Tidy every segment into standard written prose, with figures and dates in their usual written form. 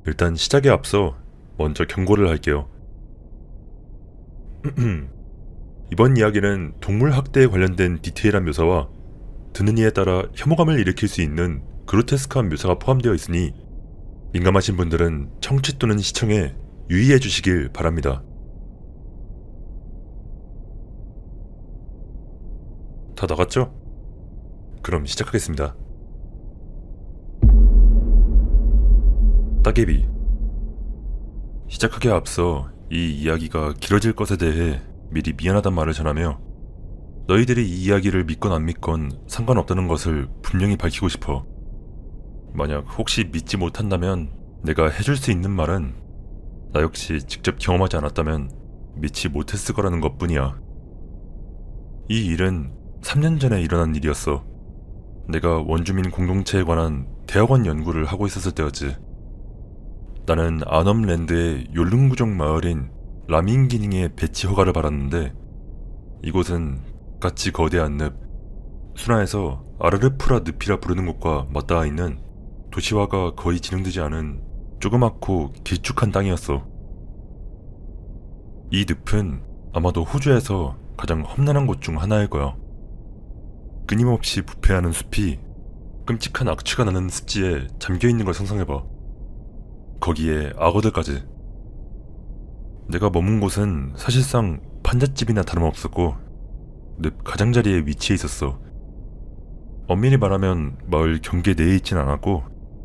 일단 시작에 앞서 먼저 경고를 할게요. 이번 이야기는 동물 학대에 관련된 디테일한 묘사와 듣는 이에 따라 혐오감을 일으킬 수 있는 그로테스크한 묘사가 포함되어 있으니 민감하신 분들은 청취 또는 시청에 유의해 주시길 바랍니다. 다 나갔죠? 그럼 시작하겠습니다. 따개비. 시작하기에 앞서 이 이야기가 길어질 것에 대해 미리 미안하단 말을 전하며 너희들이 이 이야기를 믿건 안 믿건 상관없다는 것을 분명히 밝히고 싶어. 만약 혹시 믿지 못한다면 내가 해줄 수 있는 말은 나 역시 직접 경험하지 않았다면 믿지 못했을 거라는 것뿐이야. 이 일은 3년 전에 일어난 일이었어. 내가 원주민 공동체에 관한 대학원 연구를 하고 있었을 때였지. 나는 안엄랜드의 요릉부족 마을인 라민기닝의 배치 허가를 받았는데 이곳은 같이 거대한 늪, 순화에서 아르르프라 늪이라 부르는 곳과 맞닿아 있는 도시화가 거의 진행되지 않은 조그맣고 길쭉한 땅이었어. 이 늪은 아마도 호주에서 가장 험난한 곳 중 하나일 거야. 끊임없이 부패하는 숲이 끔찍한 악취가 나는 습지에 잠겨있는 걸 상상해봐. 거기에 악어들까지. 내가 머문 곳은 사실상 판잣집이나 다름없었고 늪 가장자리에 위치해 있었어. 엄밀히 말하면 마을 경계 내에 있진 않았고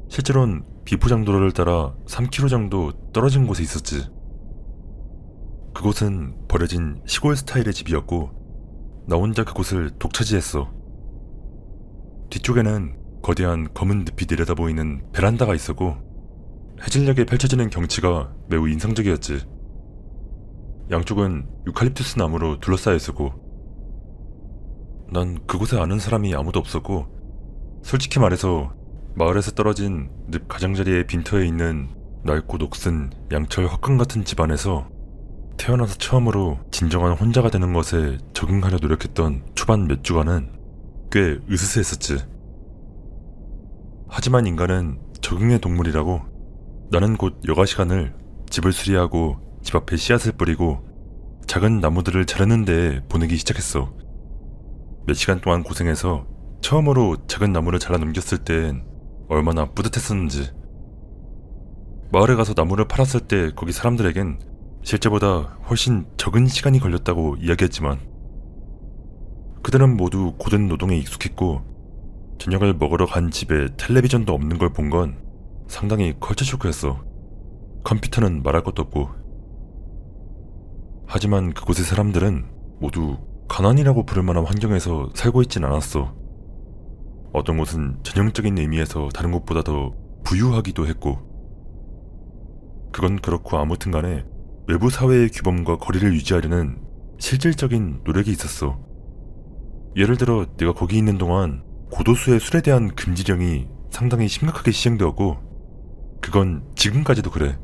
실제로는 비포장도로를 따라 3km 정도 떨어진 곳에 있었지. 그곳은 버려진 시골 스타일의 집이었고 나 혼자 그곳을 독차지했어. 뒤쪽에는 거대한 검은 늪이 내려다보이는 베란다가 있었고 해질녘에 펼쳐지는 경치가 매우 인상적이었지. 양쪽은 유칼립투스 나무로 둘러싸여 있었고 난 그곳에 아는 사람이 아무도 없었고 솔직히 말해서 마을에서 떨어진 늪 가장자리의 빈터에 있는 낡고 녹슨 양철 헛간 같은 집안에서 태어나서 처음으로 진정한 혼자가 되는 것에 적응하려 노력했던 초반 몇 주간은 꽤 으스스했었지. 하지만 인간은 적응의 동물이라고 나는 곧 여가 시간을 집을 수리하고 집 앞에 씨앗을 뿌리고 작은 나무들을 자르는 데에 보내기 시작했어. 몇 시간 동안 고생해서 처음으로 작은 나무를 잘라 넘겼을 땐 얼마나 뿌듯했었는지. 마을에 가서 나무를 팔았을 때 거기 사람들에겐 실제보다 훨씬 적은 시간이 걸렸다고 이야기했지만 그들은 모두 고된 노동에 익숙했고 저녁을 먹으러 간 집에 텔레비전도 없는 걸 본 건 상당히 컬처 쇼크였어. 컴퓨터는 말할 것도 없고. 하지만 그곳의 사람들은 모두 가난이라고 부를 만한 환경에서 살고 있진 않았어. 어떤 곳은 전형적인 의미에서 다른 곳보다 더 부유하기도 했고. 그건 그렇고 아무튼 간에 외부 사회의 규범과 거리를 유지하려는 실질적인 노력이 있었어. 예를 들어 내가 거기 있는 동안 고도수의 술에 대한 금지령이 상당히 심각하게 시행되었고 그건 지금까지도 그래.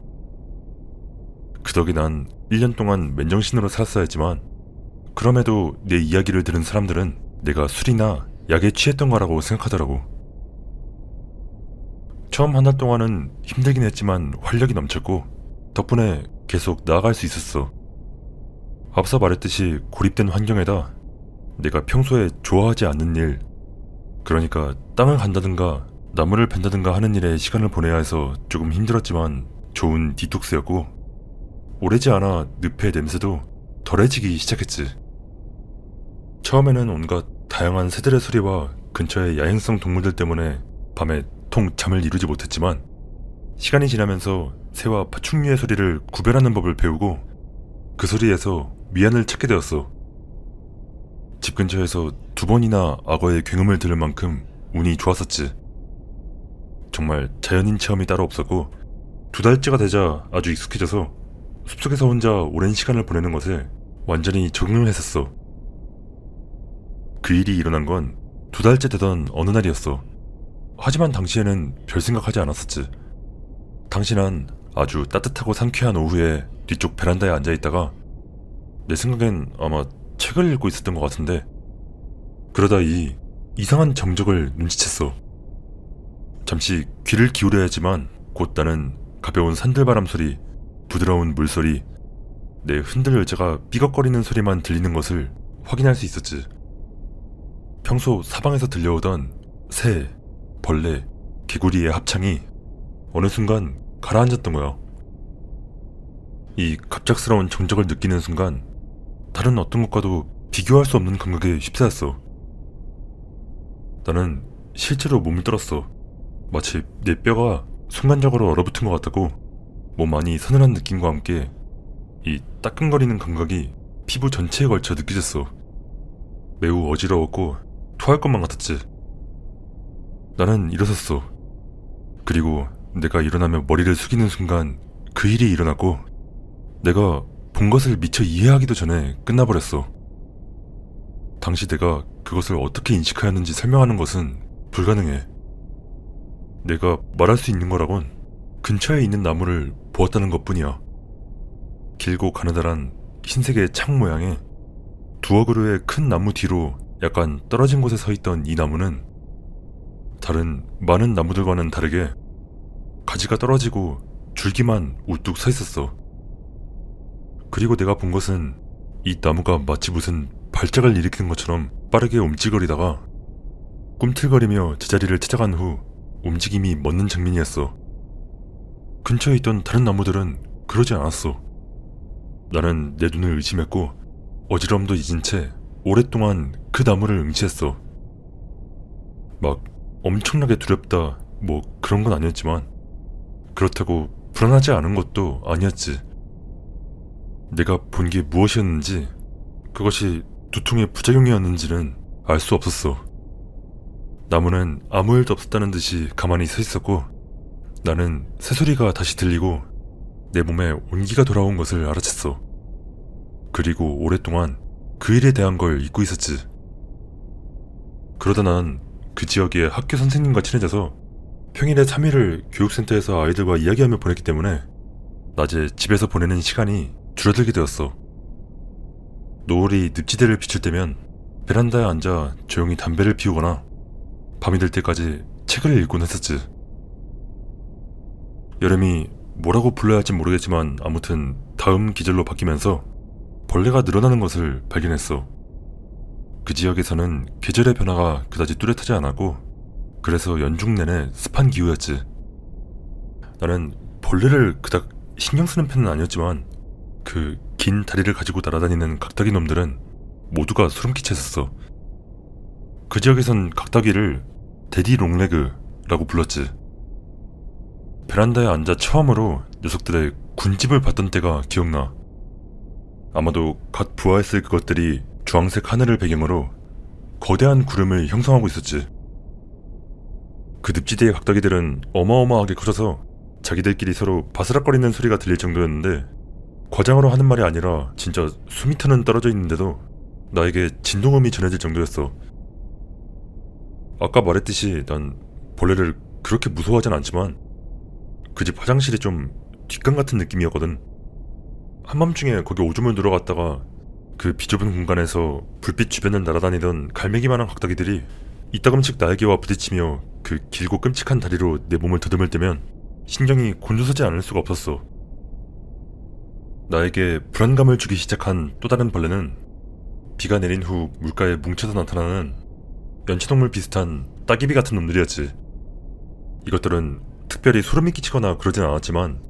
그 덕에 난 1년 동안 맨정신으로 살았어야 했지만 그럼에도 내 이야기를 들은 사람들은 내가 술이나 약에 취했던 거라고 생각하더라고. 처음 한 달 동안은 힘들긴 했지만 활력이 넘쳤고 덕분에 계속 나아갈 수 있었어. 앞서 말했듯이 고립된 환경에다 내가 평소에 좋아하지 않는 일, 그러니까 땅을 간다든가 나무를 벤다든가 하는 일에 시간을 보내야 해서 조금 힘들었지만 좋은 디톡스였고 오래지 않아 늪의 냄새도 덜해지기 시작했지. 처음에는 온갖 다양한 새들의 소리와 근처의 야행성 동물들 때문에 밤에 통 잠을 이루지 못했지만 시간이 지나면서 새와 파충류의 소리를 구별하는 법을 배우고 그 소리에서 미안을 찾게 되었어. 집 근처에서 2번이나 악어의 굉음을 들을 만큼 운이 좋았었지. 정말 자연인 체험이 따로 없었고 2달째가 되자 아주 익숙해져서 숲속에서 혼자 오랜 시간을 보내는 것에 완전히 적응을 했었어. 그 일이 일어난 건 2달째 되던 어느 날이었어. 하지만 당시에는 별 생각하지 않았었지. 당시 난 아주 따뜻하고 상쾌한 오후에 뒤쪽 베란다에 앉아있다가 내 생각엔 아마 책을 읽고 있었던 것 같은데 그러다 이 이상한 정적을 눈치챘어. 잠시 귀를 기울여야 했지만 곧 나는 가벼운 산들바람 소리, 부드러운 물소리, 내 흔들 의자가 삐걱거리는 소리만 들리는 것을 확인할 수 있었지. 평소 사방에서 들려오던 새, 벌레, 개구리의 합창이 어느 순간 가라앉았던 거야. 이 갑작스러운 정적을 느끼는 순간 다른 어떤 것과도 비교할 수 없는 감각에 휩싸였어. 나는 실제로 몸을 떨었어. 마치 내 뼈가 순간적으로 얼어붙은 것 같다고 몸 안이 서늘한 느낌과 함께 이 따끔거리는 감각이 피부 전체에 걸쳐 느껴졌어. 매우 어지러웠고 토할 것만 같았지. 나는 일어섰어. 그리고 내가 일어나며 머리를 숙이는 순간 그 일이 일어났고 내가 본 것을 미처 이해하기도 전에 끝나버렸어. 당시 내가 그것을 어떻게 인식하였는지 설명하는 것은 불가능해. 내가 말할 수 있는 거라곤 근처에 있는 나무를 보았다는 것뿐이야. 길고 가느다란 흰색의 창 모양의 두어 그루의 큰 나무 뒤로 약간 떨어진 곳에 서 있던 이 나무는 다른 많은 나무들과는 다르게 가지가 떨어지고 줄기만 우뚝 서 있었어. 그리고 내가 본 것은 이 나무가 마치 무슨 발작을 일으키는 것처럼 빠르게 움찔거리다가 꿈틀거리며 제자리를 찾아간 후 움직임이 멎는 장면이었어. 근처에 있던 다른 나무들은 그러지 않았어. 나는 내 눈을 의심했고 어지러움도 잊은 채 오랫동안 그 나무를 응시했어. 막 엄청나게 두렵다 뭐 그런 건 아니었지만 그렇다고 불안하지 않은 것도 아니었지. 내가 본 게 무엇이었는지 그것이 두통의 부작용이었는지는 알 수 없었어. 나무는 아무 일도 없었다는 듯이 가만히 서 있었고 나는 새소리가 다시 들리고 내 몸에 온기가 돌아온 것을 알아챘어. 그리고 오랫동안 그 일에 대한 걸 잊고 있었지. 그러다 난 그 지역의 학교 선생님과 친해져서 평일에 3일을 교육센터에서 아이들과 이야기하며 보냈기 때문에 낮에 집에서 보내는 시간이 줄어들게 되었어. 노을이 늪지대를 비출 때면 베란다에 앉아 조용히 담배를 피우거나 밤이 될 때까지 책을 읽곤 했었지. 여름이 뭐라고 불러야 할지 모르겠지만 아무튼 다음 계절로 바뀌면서 벌레가 늘어나는 것을 발견했어. 그 지역에서는 계절의 변화가 그다지 뚜렷하지 않았고 그래서 연중 내내 습한 기후였지. 나는 벌레를 그닥 신경 쓰는 편은 아니었지만 그 긴 다리를 가지고 날아다니는 각다기 놈들은 모두가 소름 끼쳤었어. 그 지역에선 각다기를 데디 롱레그라고 불렀지. 베란다에 앉아 처음으로 녀석들의 군집을 봤던 때가 기억나. 아마도 갓 부화했을 그것들이 주황색 하늘을 배경으로 거대한 구름을 형성하고 있었지. 그 늪지대의 각다기들은 어마어마하게 커져서 자기들끼리 서로 바스락거리는 소리가 들릴 정도였는데 과장으로 하는 말이 아니라 진짜 수미터는 떨어져 있는데도 나에게 진동음이 전해질 정도였어. 아까 말했듯이 난 벌레를 그렇게 무서워하진 않지만 그 집 화장실이 좀 뒷강 같은 느낌이었거든. 한밤중에 거기 오줌을 누러 갔다가 그 비좁은 공간에서 불빛 주변을 날아다니던 갈매기만한 각다기들이 이따금씩 날개와 부딪히며 그 길고 끔찍한 다리로 내 몸을 더듬을 때면 신경이 곤두서지 않을 수가 없었어. 나에게 불안감을 주기 시작한 또 다른 벌레는 비가 내린 후 물가에 뭉쳐서 나타나는 연체동물 비슷한 따기비 같은 놈들이었지. 이것들은 특별히 소름이 끼치거나 그러진 않았지만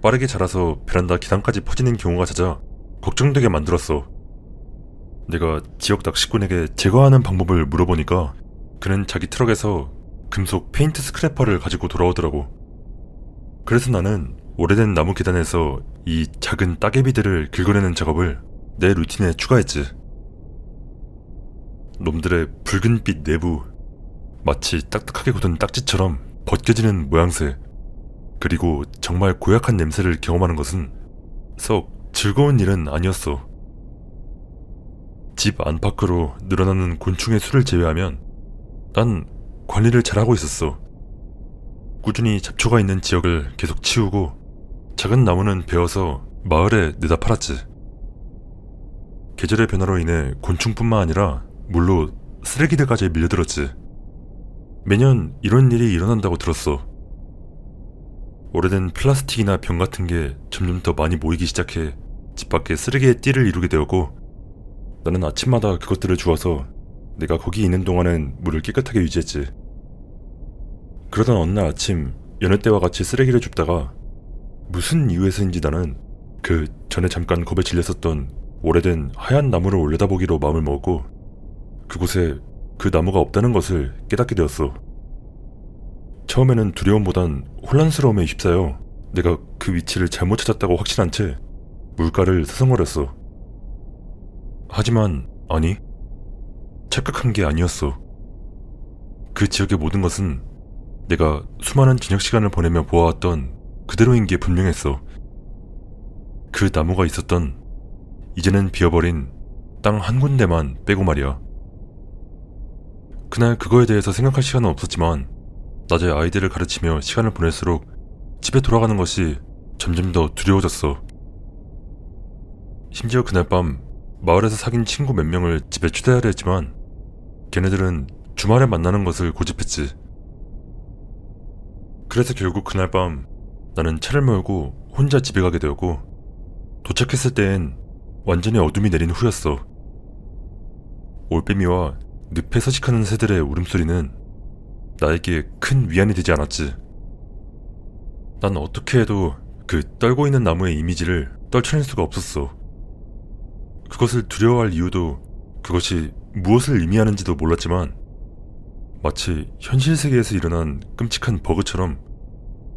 빠르게 자라서 베란다 기단까지 퍼지는 경우가 잦아 걱정되게 만들었어. 내가 지역 낚시꾼에게 제거하는 방법을 물어보니까 그는 자기 트럭에서 금속 페인트 스크래퍼를 가지고 돌아오더라고. 그래서 나는 오래된 나무 계단에서 이 작은 따개비들을 긁어내는 작업을 내 루틴에 추가했지. 놈들의 붉은빛 내부, 마치 딱딱하게 굳은 딱지처럼 벗겨지는 모양새, 그리고 정말 고약한 냄새를 경험하는 것은 썩 즐거운 일은 아니었어. 집 안팎으로 늘어나는 곤충의 수를 제외하면 난 관리를 잘하고 있었어. 꾸준히 잡초가 있는 지역을 계속 치우고 작은 나무는 베어서 마을에 내다 팔았지. 계절의 변화로 인해 곤충뿐만 아니라 물로 쓰레기들까지 밀려들었지. 매년 이런 일이 일어난다고 들었어. 오래된 플라스틱이나 병 같은 게 점점 더 많이 모이기 시작해 집 밖에 쓰레기의 띠를 이루게 되었고, 나는 아침마다 그것들을 주워서 내가 거기 있는 동안은 물을 깨끗하게 유지했지. 그러던 어느 날 아침, 여느 때와 같이 쓰레기를 줍다가 무슨 이유에서인지 나는 그 전에 잠깐 겁에 질렸었던 오래된 하얀 나무를 올려다보기로 마음을 먹었고, 그곳에 그 나무가 없다는 것을 깨닫게 되었어. 처음에는 두려움보단 혼란스러움에 휩싸여 내가 그 위치를 잘못 찾았다고 확신한 채 물가를 서성거렸어. 하지만 아니, 착각한 게 아니었어. 그 지역의 모든 것은 내가 수많은 저녁 시간을 보내며 보아왔던 그대로인 게 분명했어. 그 나무가 있었던, 이제는 비어버린 땅 한 군데만 빼고 말이야. 그날 그거에 대해서 생각할 시간은 없었지만 낮에 아이들을 가르치며 시간을 보낼수록 집에 돌아가는 것이 점점 더 두려워졌어. 심지어 그날 밤 마을에서 사귄 친구 몇 명을 집에 초대하려 했지만 걔네들은 주말에 만나는 것을 고집했지. 그래서 결국 그날 밤 나는 차를 몰고 혼자 집에 가게 되었고, 도착했을 때엔 완전히 어둠이 내린 후였어. 올빼미와 늪에 서식하는 새들의 울음소리는 나에게 큰 위안이 되지 않았지. 난 어떻게 해도 그 떨고 있는 나무의 이미지를 떨쳐낼 수가 없었어. 그것을 두려워할 이유도 그것이 무엇을 의미하는지도 몰랐지만 마치 현실 세계에서 일어난 끔찍한 버그처럼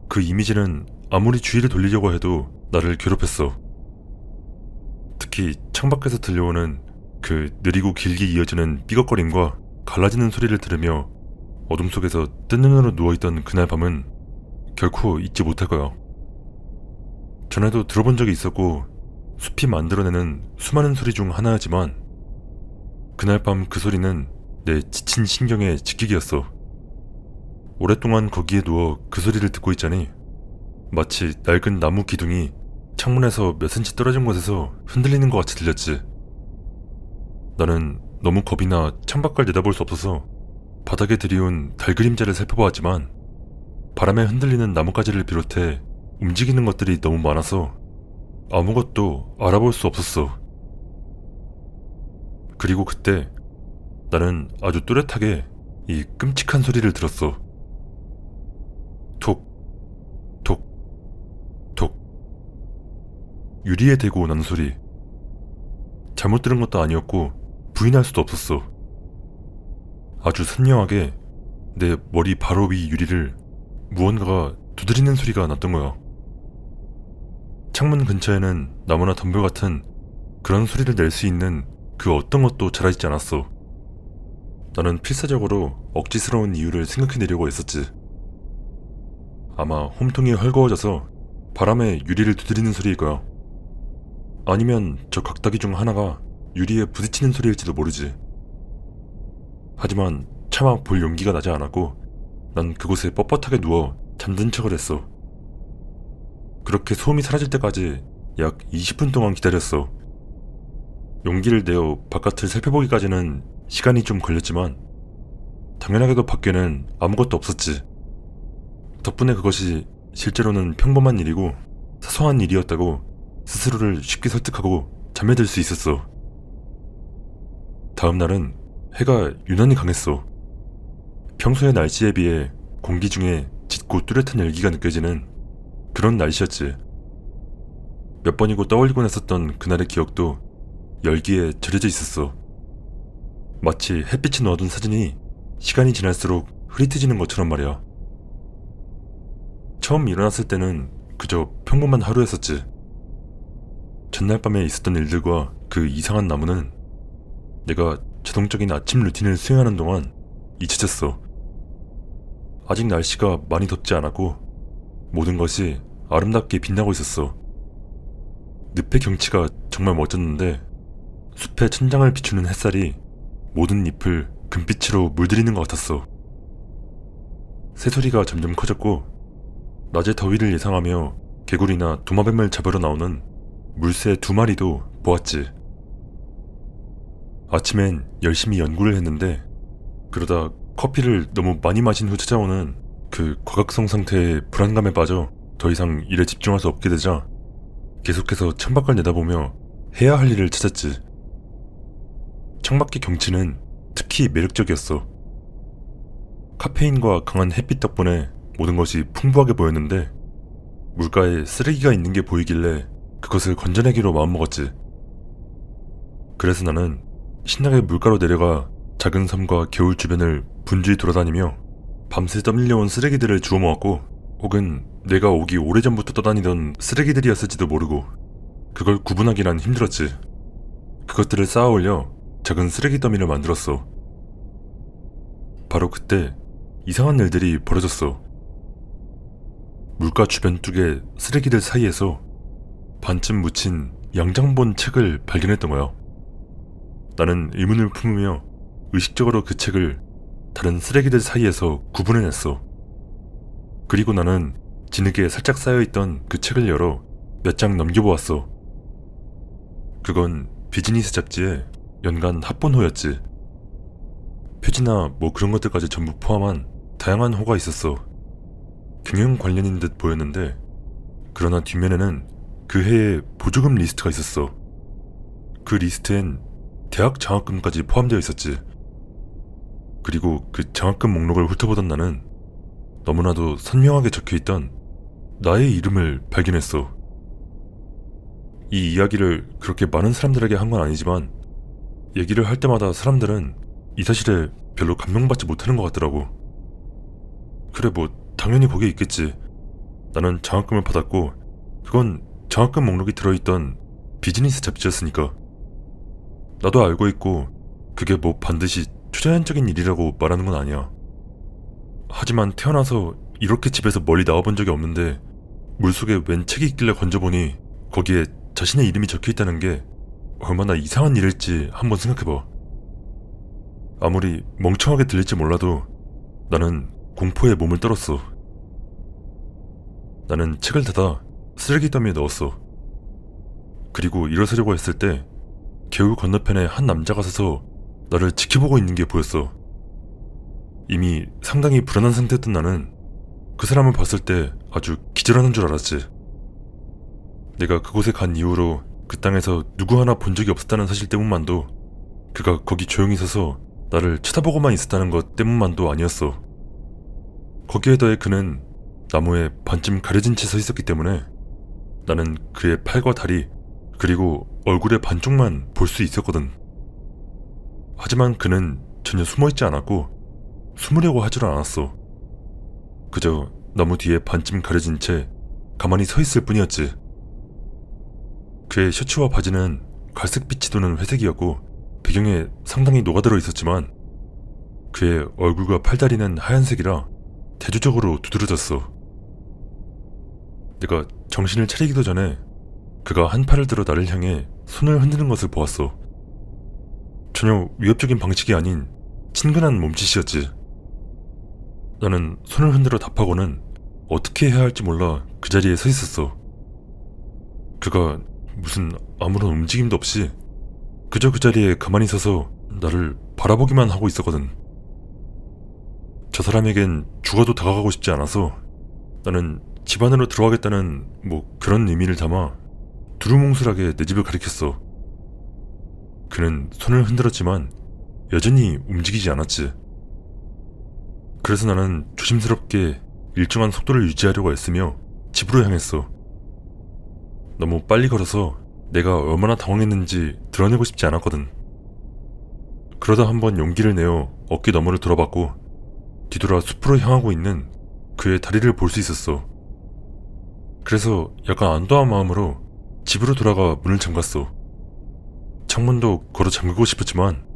그 이미지는 아무리 주의를 돌리려고 해도 나를 괴롭혔어. 특히 창밖에서 들려오는 그 느리고 길게 이어지는 삐걱거림과 갈라지는 소리를 들으며 어둠 속에서 뜬 눈으로 누워있던 그날 밤은 결코 잊지 못할 거야. 전에도 들어본 적이 있었고 숲이 만들어내는 수많은 소리 중 하나였지만 그날 밤 그 소리는 내 지친 신경의 지키기였어. 오랫동안 거기에 누워 그 소리를 듣고 있자니 마치 낡은 나무 기둥이 창문에서 몇 센치 떨어진 곳에서 흔들리는 것 같이 들렸지. 나는 너무 겁이 나 창밖을 내다볼 수 없어서 바닥에 들이운 달 그림자를 살펴보았지만 바람에 흔들리는 나뭇가지를 비롯해 움직이는 것들이 너무 많아서 아무것도 알아볼 수 없었어. 그리고 그때 나는 아주 또렷하게 이 끔찍한 소리를 들었어. 톡, 톡, 톡. 유리에 대고 나는 소리. 잘못 들은 것도 아니었고 부인할 수도 없었어. 아주 선명하게 내 머리 바로 위 유리를 무언가가 두드리는 소리가 났던 거야. 창문 근처에는 나무나 덤벼 같은 그런 소리를 낼 수 있는 그 어떤 것도 자라있지 않았어. 나는 필사적으로 억지스러운 이유를 생각해내려고 했었지. 아마 홈통이 헐거워져서 바람에 유리를 두드리는 소리일 거야. 아니면 저 각다기 중 하나가 유리에 부딪히는 소리일지도 모르지. 하지만 차마 볼 용기가 나지 않았고 난 그곳에 뻣뻣하게 누워 잠든 척을 했어. 그렇게 소음이 사라질 때까지 약 20분 동안 기다렸어. 용기를 내어 바깥을 살펴보기까지는 시간이 좀 걸렸지만 당연하게도 밖에는 아무것도 없었지. 덕분에 그것이 실제로는 평범한 일이고 사소한 일이었다고 스스로를 쉽게 설득하고 잠에 들 수 있었어. 다음 날은 해가 유난히 강했어. 평소의 날씨에 비해 공기 중에 짙고 뚜렷한 열기가 느껴지는 그런 날씨였지. 몇 번이고 떠올리곤 했었던 그날의 기억도 열기에 절여져 있었어. 마치 햇빛이 넣어둔 사진이 시간이 지날수록 흐릿해지는 것처럼 말이야. 처음 일어났을 때는 그저 평범한 하루였었지. 전날 밤에 있었던 일들과 그 이상한 나무는 내가 자동적인 아침 루틴을 수행하는 동안 잊혀졌어. 아직 날씨가 많이 덥지 않았고 모든 것이 아름답게 빛나고 있었어. 늪의 경치가 정말 멋졌는데 숲의 천장을 비추는 햇살이 모든 잎을 금빛으로 물들이는 것 같았어. 새소리가 점점 커졌고 낮의 더위를 예상하며 개구리나 도마뱀을 잡으러 나오는 물새 2마리도 보았지. 아침엔 열심히 연구를 했는데 그러다 커피를 너무 많이 마신 후 찾아오는 그 과각성 상태의 불안감에 빠져 더 이상 일에 집중할 수 없게 되자 계속해서 창밖을 내다보며 해야 할 일을 찾았지. 창밖의 경치는 특히 매력적이었어. 카페인과 강한 햇빛 덕분에 모든 것이 풍부하게 보였는데 물가에 쓰레기가 있는 게 보이길래 그것을 건져내기로 마음먹었지. 그래서 나는 신나게 물가로 내려가 작은 섬과 겨울 주변을 분주히 돌아다니며 밤새 떠밀려온 쓰레기들을 주워 모았고, 혹은 내가 오기 오래전부터 떠다니던 쓰레기들이었을지도 모르고 그걸 구분하기란 힘들었지. 그것들을 쌓아 올려 작은 쓰레기 더미를 만들었어. 바로 그때 이상한 일들이 벌어졌어. 물가 주변 뚝의 쓰레기들 사이에서 반쯤 묻힌 양장본 책을 발견했던 거야. 나는 의문을 품으며 의식적으로 그 책을 다른 쓰레기들 사이에서 구분해냈어. 그리고 나는 진흙에 살짝 쌓여있던 그 책을 열어 몇 장 넘겨보았어. 그건 비즈니스 잡지의 연간 합본호였지. 표지나 뭐 그런 것들까지 전부 포함한 다양한 호가 있었어. 경영 관련인 듯 보였는데, 그러나 뒷면에는 그 해의 보조금 리스트가 있었어. 그 리스트엔 대학 장학금까지 포함되어 있었지. 그리고 그 장학금 목록을 훑어보던 나는 너무나도 선명하게 적혀있던 나의 이름을 발견했어. 이 이야기를 그렇게 많은 사람들에게 한 건 아니지만 얘기를 할 때마다 사람들은 이 사실에 별로 감명받지 못하는 것 같더라고. 그래, 뭐 당연히 거기에 있겠지. 나는 장학금을 받았고 그건 장학금 목록이 들어있던 비즈니스 잡지였으니까. 나도 알고 있고 그게 뭐 반드시 초자연적인 일이라고 말하는 건 아니야. 하지만 태어나서 이렇게 집에서 멀리 나와본 적이 없는데 물속에 웬 책이 있길래 건져보니 거기에 자신의 이름이 적혀있다는 게 얼마나 이상한 일일지 한번 생각해봐. 아무리 멍청하게 들릴지 몰라도 나는 공포에 몸을 떨었어. 나는 책을 닫아 쓰레기 더미에 넣었어. 그리고 일어서려고 했을 때 개울 건너편에 한 남자가 서서 나를 지켜보고 있는 게 보였어. 이미 상당히 불안한 상태였던 나는 그 사람을 봤을 때 아주 기절하는 줄 알았지. 내가 그곳에 간 이후로 그 땅에서 누구 하나 본 적이 없었다는 사실 때문만도, 그가 거기 조용히 서서 나를 쳐다보고만 있었다는 것 때문만도 아니었어. 거기에 더해 그는 나무에 반쯤 가려진 채 서 있었기 때문에 나는 그의 팔과 다리 그리고 얼굴의 반쪽만 볼 수 있었거든. 하지만 그는 전혀 숨어있지 않았고 숨으려고 하지도 않았어. 그저 나무 뒤에 반쯤 가려진 채 가만히 서 있을 뿐이었지. 그의 셔츠와 바지는 갈색빛이 도는 회색이었고 배경에 상당히 녹아들어 있었지만 그의 얼굴과 팔다리는 하얀색이라 대조적으로 두드러졌어. 내가 정신을 차리기도 전에 그가 한 팔을 들어 나를 향해 손을 흔드는 것을 보았어. 전혀 위협적인 방식이 아닌 친근한 몸짓이었지. 나는 손을 흔들어 답하고는 어떻게 해야 할지 몰라 그 자리에 서 있었어. 그가 무슨 아무런 움직임도 없이 그저 그 자리에 가만히 서서 나를 바라보기만 하고 있었거든. 저 사람에겐 죽어도 다가가고 싶지 않아서 나는 집 안으로 들어가겠다는 뭐 그런 의미를 담아 두루뭉술하게 내 집을 가리켰어. 그는 손을 흔들었지만 여전히 움직이지 않았지. 그래서 나는 조심스럽게 일정한 속도를 유지하려고 애쓰며 집으로 향했어. 너무 빨리 걸어서 내가 얼마나 당황했는지 드러내고 싶지 않았거든. 그러다 한번 용기를 내어 어깨 너머를 돌아봤고 뒤돌아 숲으로 향하고 있는 그의 다리를 볼 수 있었어. 그래서 약간 안도한 마음으로 집으로 돌아가 문을 잠갔어. 창문도 걸어 잠그고 싶었지만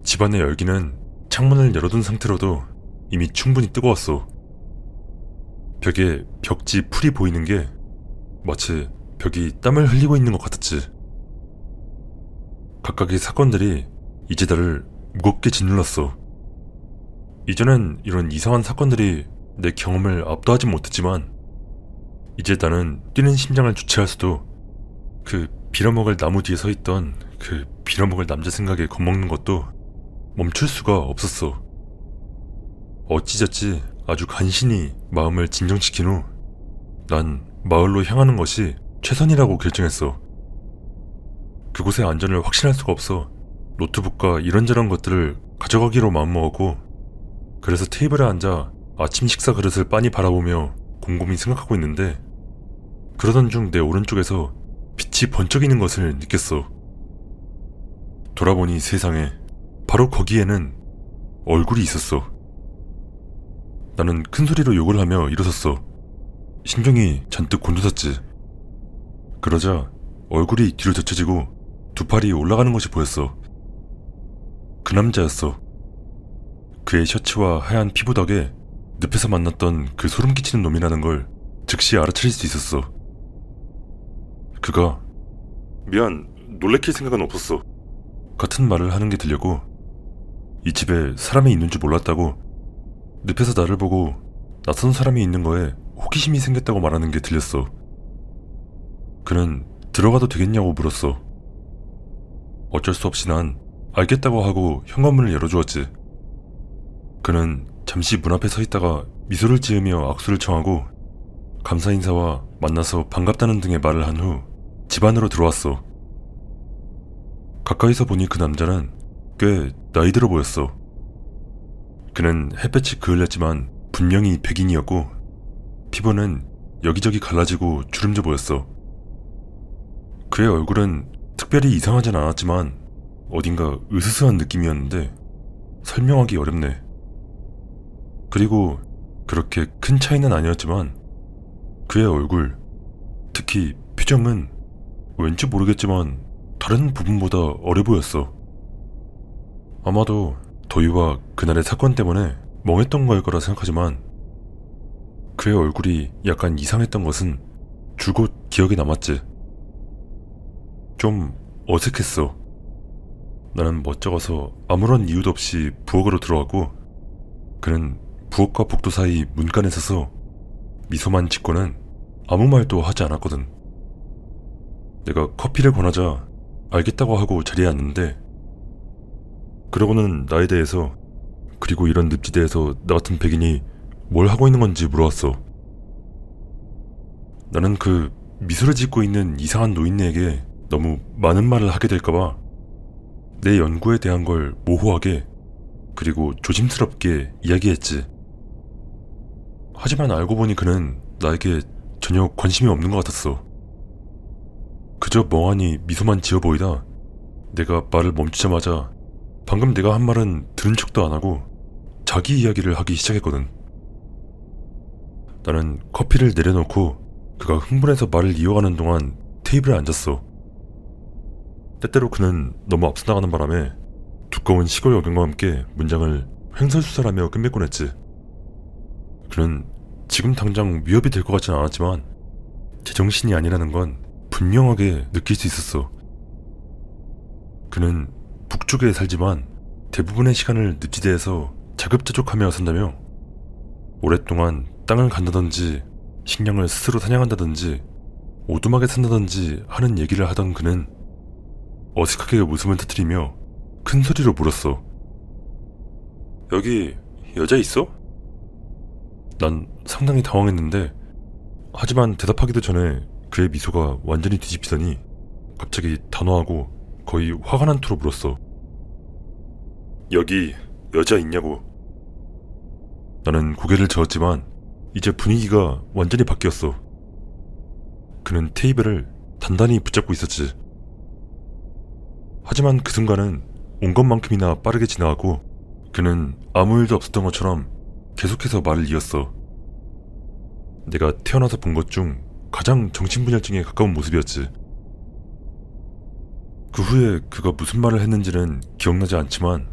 집안의 열기는 창문을 열어둔 상태로도 이미 충분히 뜨거웠어. 벽에 벽지 풀이 보이는 게 마치 벽이 땀을 흘리고 있는 것 같았지. 각각의 사건들이 이제 나를 무겁게 짓눌렀어. 이전엔 이런 이상한 사건들이 내 경험을 압도하지 못했지만 이제 나는 뛰는 심장을 주체할 수도, 그 빌어먹을 나무 뒤에 서있던 그 빌어먹을 남자 생각에 겁먹는 것도 멈출 수가 없었어. 어찌저찌 아주 간신히 마음을 진정시킨 후 난 마을로 향하는 것이 최선이라고 결정했어. 그곳의 안전을 확신할 수가 없어 노트북과 이런저런 것들을 가져가기로 마음먹었고, 그래서 테이블에 앉아 아침 식사 그릇을 빤히 바라보며 곰곰이 생각하고 있는데, 그러던 중 내 오른쪽에서 빛이 번쩍이는 것을 느꼈어. 돌아보니 세상에 바로 거기에는 얼굴이 있었어. 나는 큰 소리로 욕을 하며 일어섰어. 심정이 잔뜩 곤두섰지. 그러자 얼굴이 뒤로 젖혀지고 두 팔이 올라가는 것이 보였어. 그 남자였어. 그의 셔츠와 하얀 피부 덕에 늪에서 만났던 그 소름 끼치는 놈이라는 걸 즉시 알아차릴 수 있었어. 그가 미안, 놀래킬 생각은 없었어 같은 말을 하는 게 들렸고, 이 집에 사람이 있는 줄 몰랐다고, 늪에서 나를 보고 낯선 사람이 있는 거에 호기심이 생겼다고 말하는 게 들렸어. 그는 들어가도 되겠냐고 물었어. 어쩔 수 없이 난 알겠다고 하고 현관문을 열어주었지. 그는 잠시 문 앞에 서 있다가 미소를 지으며 악수를 청하고 감사 인사와 만나서 반갑다는 등의 말을 한 후 집 안으로 들어왔어. 가까이서 보니 그 남자는 꽤 나이 들어 보였어. 그는 햇볕이 그을렸지만 분명히 백인이었고, 피부는 여기저기 갈라지고 주름져 보였어. 그의 얼굴은 특별히 이상하진 않았지만 어딘가 으스스한 느낌이었는데 설명하기 어렵네. 그리고 그렇게 큰 차이는 아니었지만 그의 얼굴, 특히 표정은 왠지 모르겠지만 다른 부분보다 어려 보였어. 아마도 도희와 그날의 사건 때문에 멍했던 거일 거라 생각하지만 그의 얼굴이 약간 이상했던 것은 줄곧 기억에 남았지. 좀 어색했어. 나는 멋쩍어서 아무런 이유도 없이 부엌으로 들어갔고, 그는 부엌과 복도 사이 문간에 서서 미소만 짓고는 아무 말도 하지 않았거든. 내가 커피를 권하자 알겠다고 하고 자리에 앉는데, 그러고는 나에 대해서, 그리고 이런 늪지대에서 나 같은 백인이 뭘 하고 있는 건지 물어왔어. 나는 그 미소를 짓고 있는 이상한 노인네에게 너무 많은 말을 하게 될까봐 내 연구에 대한 걸 모호하게 그리고 조심스럽게 이야기했지. 하지만 알고 보니 그는 나에게 전혀 관심이 없는 것 같았어. 그저 멍하니 미소만 지어 보이다 내가 말을 멈추자마자 방금 내가 한 말은 들은 척도 안 하고 자기 이야기를 하기 시작했거든. 나는 커피를 내려놓고 그가 흥분해서 말을 이어가는 동안 테이블에 앉았어. 때때로 그는 너무 앞서 나가는 바람에 두꺼운 시골 여경과 함께 문장을 횡설수설하며 끝맺곤 했지. 그는 지금 당장 위협이 될 것 같진 않았지만 제정신이 아니라는 건 분명하게 느낄 수 있었어. 그는 북쪽에 살지만 대부분의 시간을 늪지대에서 자급자족하며 산다며, 오랫동안 땅을 간다든지 식량을 스스로 사냥한다든지 오두막에 산다든지 하는 얘기를 하던 그는 어색하게 웃음을 터뜨리며 큰 소리로 물었어. 여기 여자 있어? 난 상당히 당황했는데, 하지만 대답하기도 전에 그의 미소가 완전히 뒤집히더니 갑자기 단호하고 거의 화가 난 투로 물었어. 여기 여자 있냐고. 나는 고개를 저었지만 이제 분위기가 완전히 바뀌었어. 그는 테이블을 단단히 붙잡고 있었지. 하지만 그 순간은 온 것만큼이나 빠르게 지나가고 그는 아무 일도 없었던 것처럼 계속해서 말을 이었어. 내가 태어나서 본 것 중 가장 정신분열증에 가까운 모습이었지. 그 후에 그가 무슨 말을 했는지는 기억나지 않지만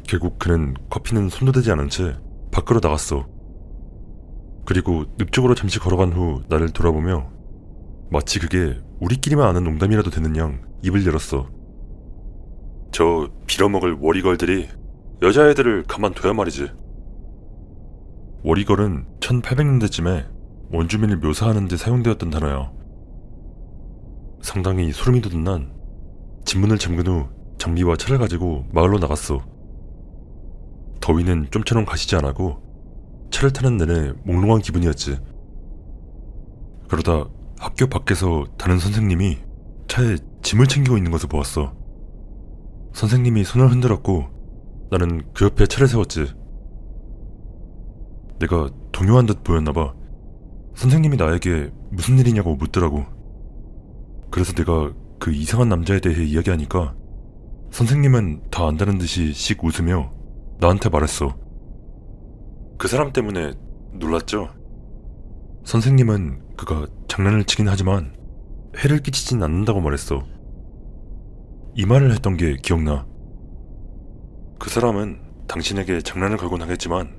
결국 그는 커피는 손도 대지 않은 채 밖으로 나갔어. 그리고 늪 쪽으로 잠시 걸어간 후 나를 돌아보며 마치 그게 우리끼리만 아는 농담이라도 되는 양 입을 열었어. 저 빌어먹을 워리걸들이 여자애들을 가만둬야 말이지. 워리걸은 1800년대쯤에 원주민을 묘사하는 데 사용되었던 단어야. 상당히 소름이 돋은 난 집문을 잠근 후 장비와 차를 가지고 마을로 나갔어. 더위는 좀처럼 가시지 않았고 차를 타는 내내 몽롱한 기분이었지. 그러다 학교 밖에서 다른 선생님이 차에 짐을 챙기고 있는 것을 보았어. 선생님이 손을 흔들었고 나는 그 옆에 차를 세웠지. 내가 동요한 듯 보였나봐. 선생님이 나에게 무슨 일이냐고 묻더라고. 그래서 내가 그 이상한 남자에 대해 이야기하니까 선생님은 다 안다는 듯이 씩 웃으며 나한테 말했어. 그 사람 때문에 놀랐죠? 선생님은 그가 장난을 치긴 하지만 해를 끼치진 않는다고 말했어. 이 말을 했던 게 기억나. 그 사람은 당신에게 장난을 걸곤 하겠지만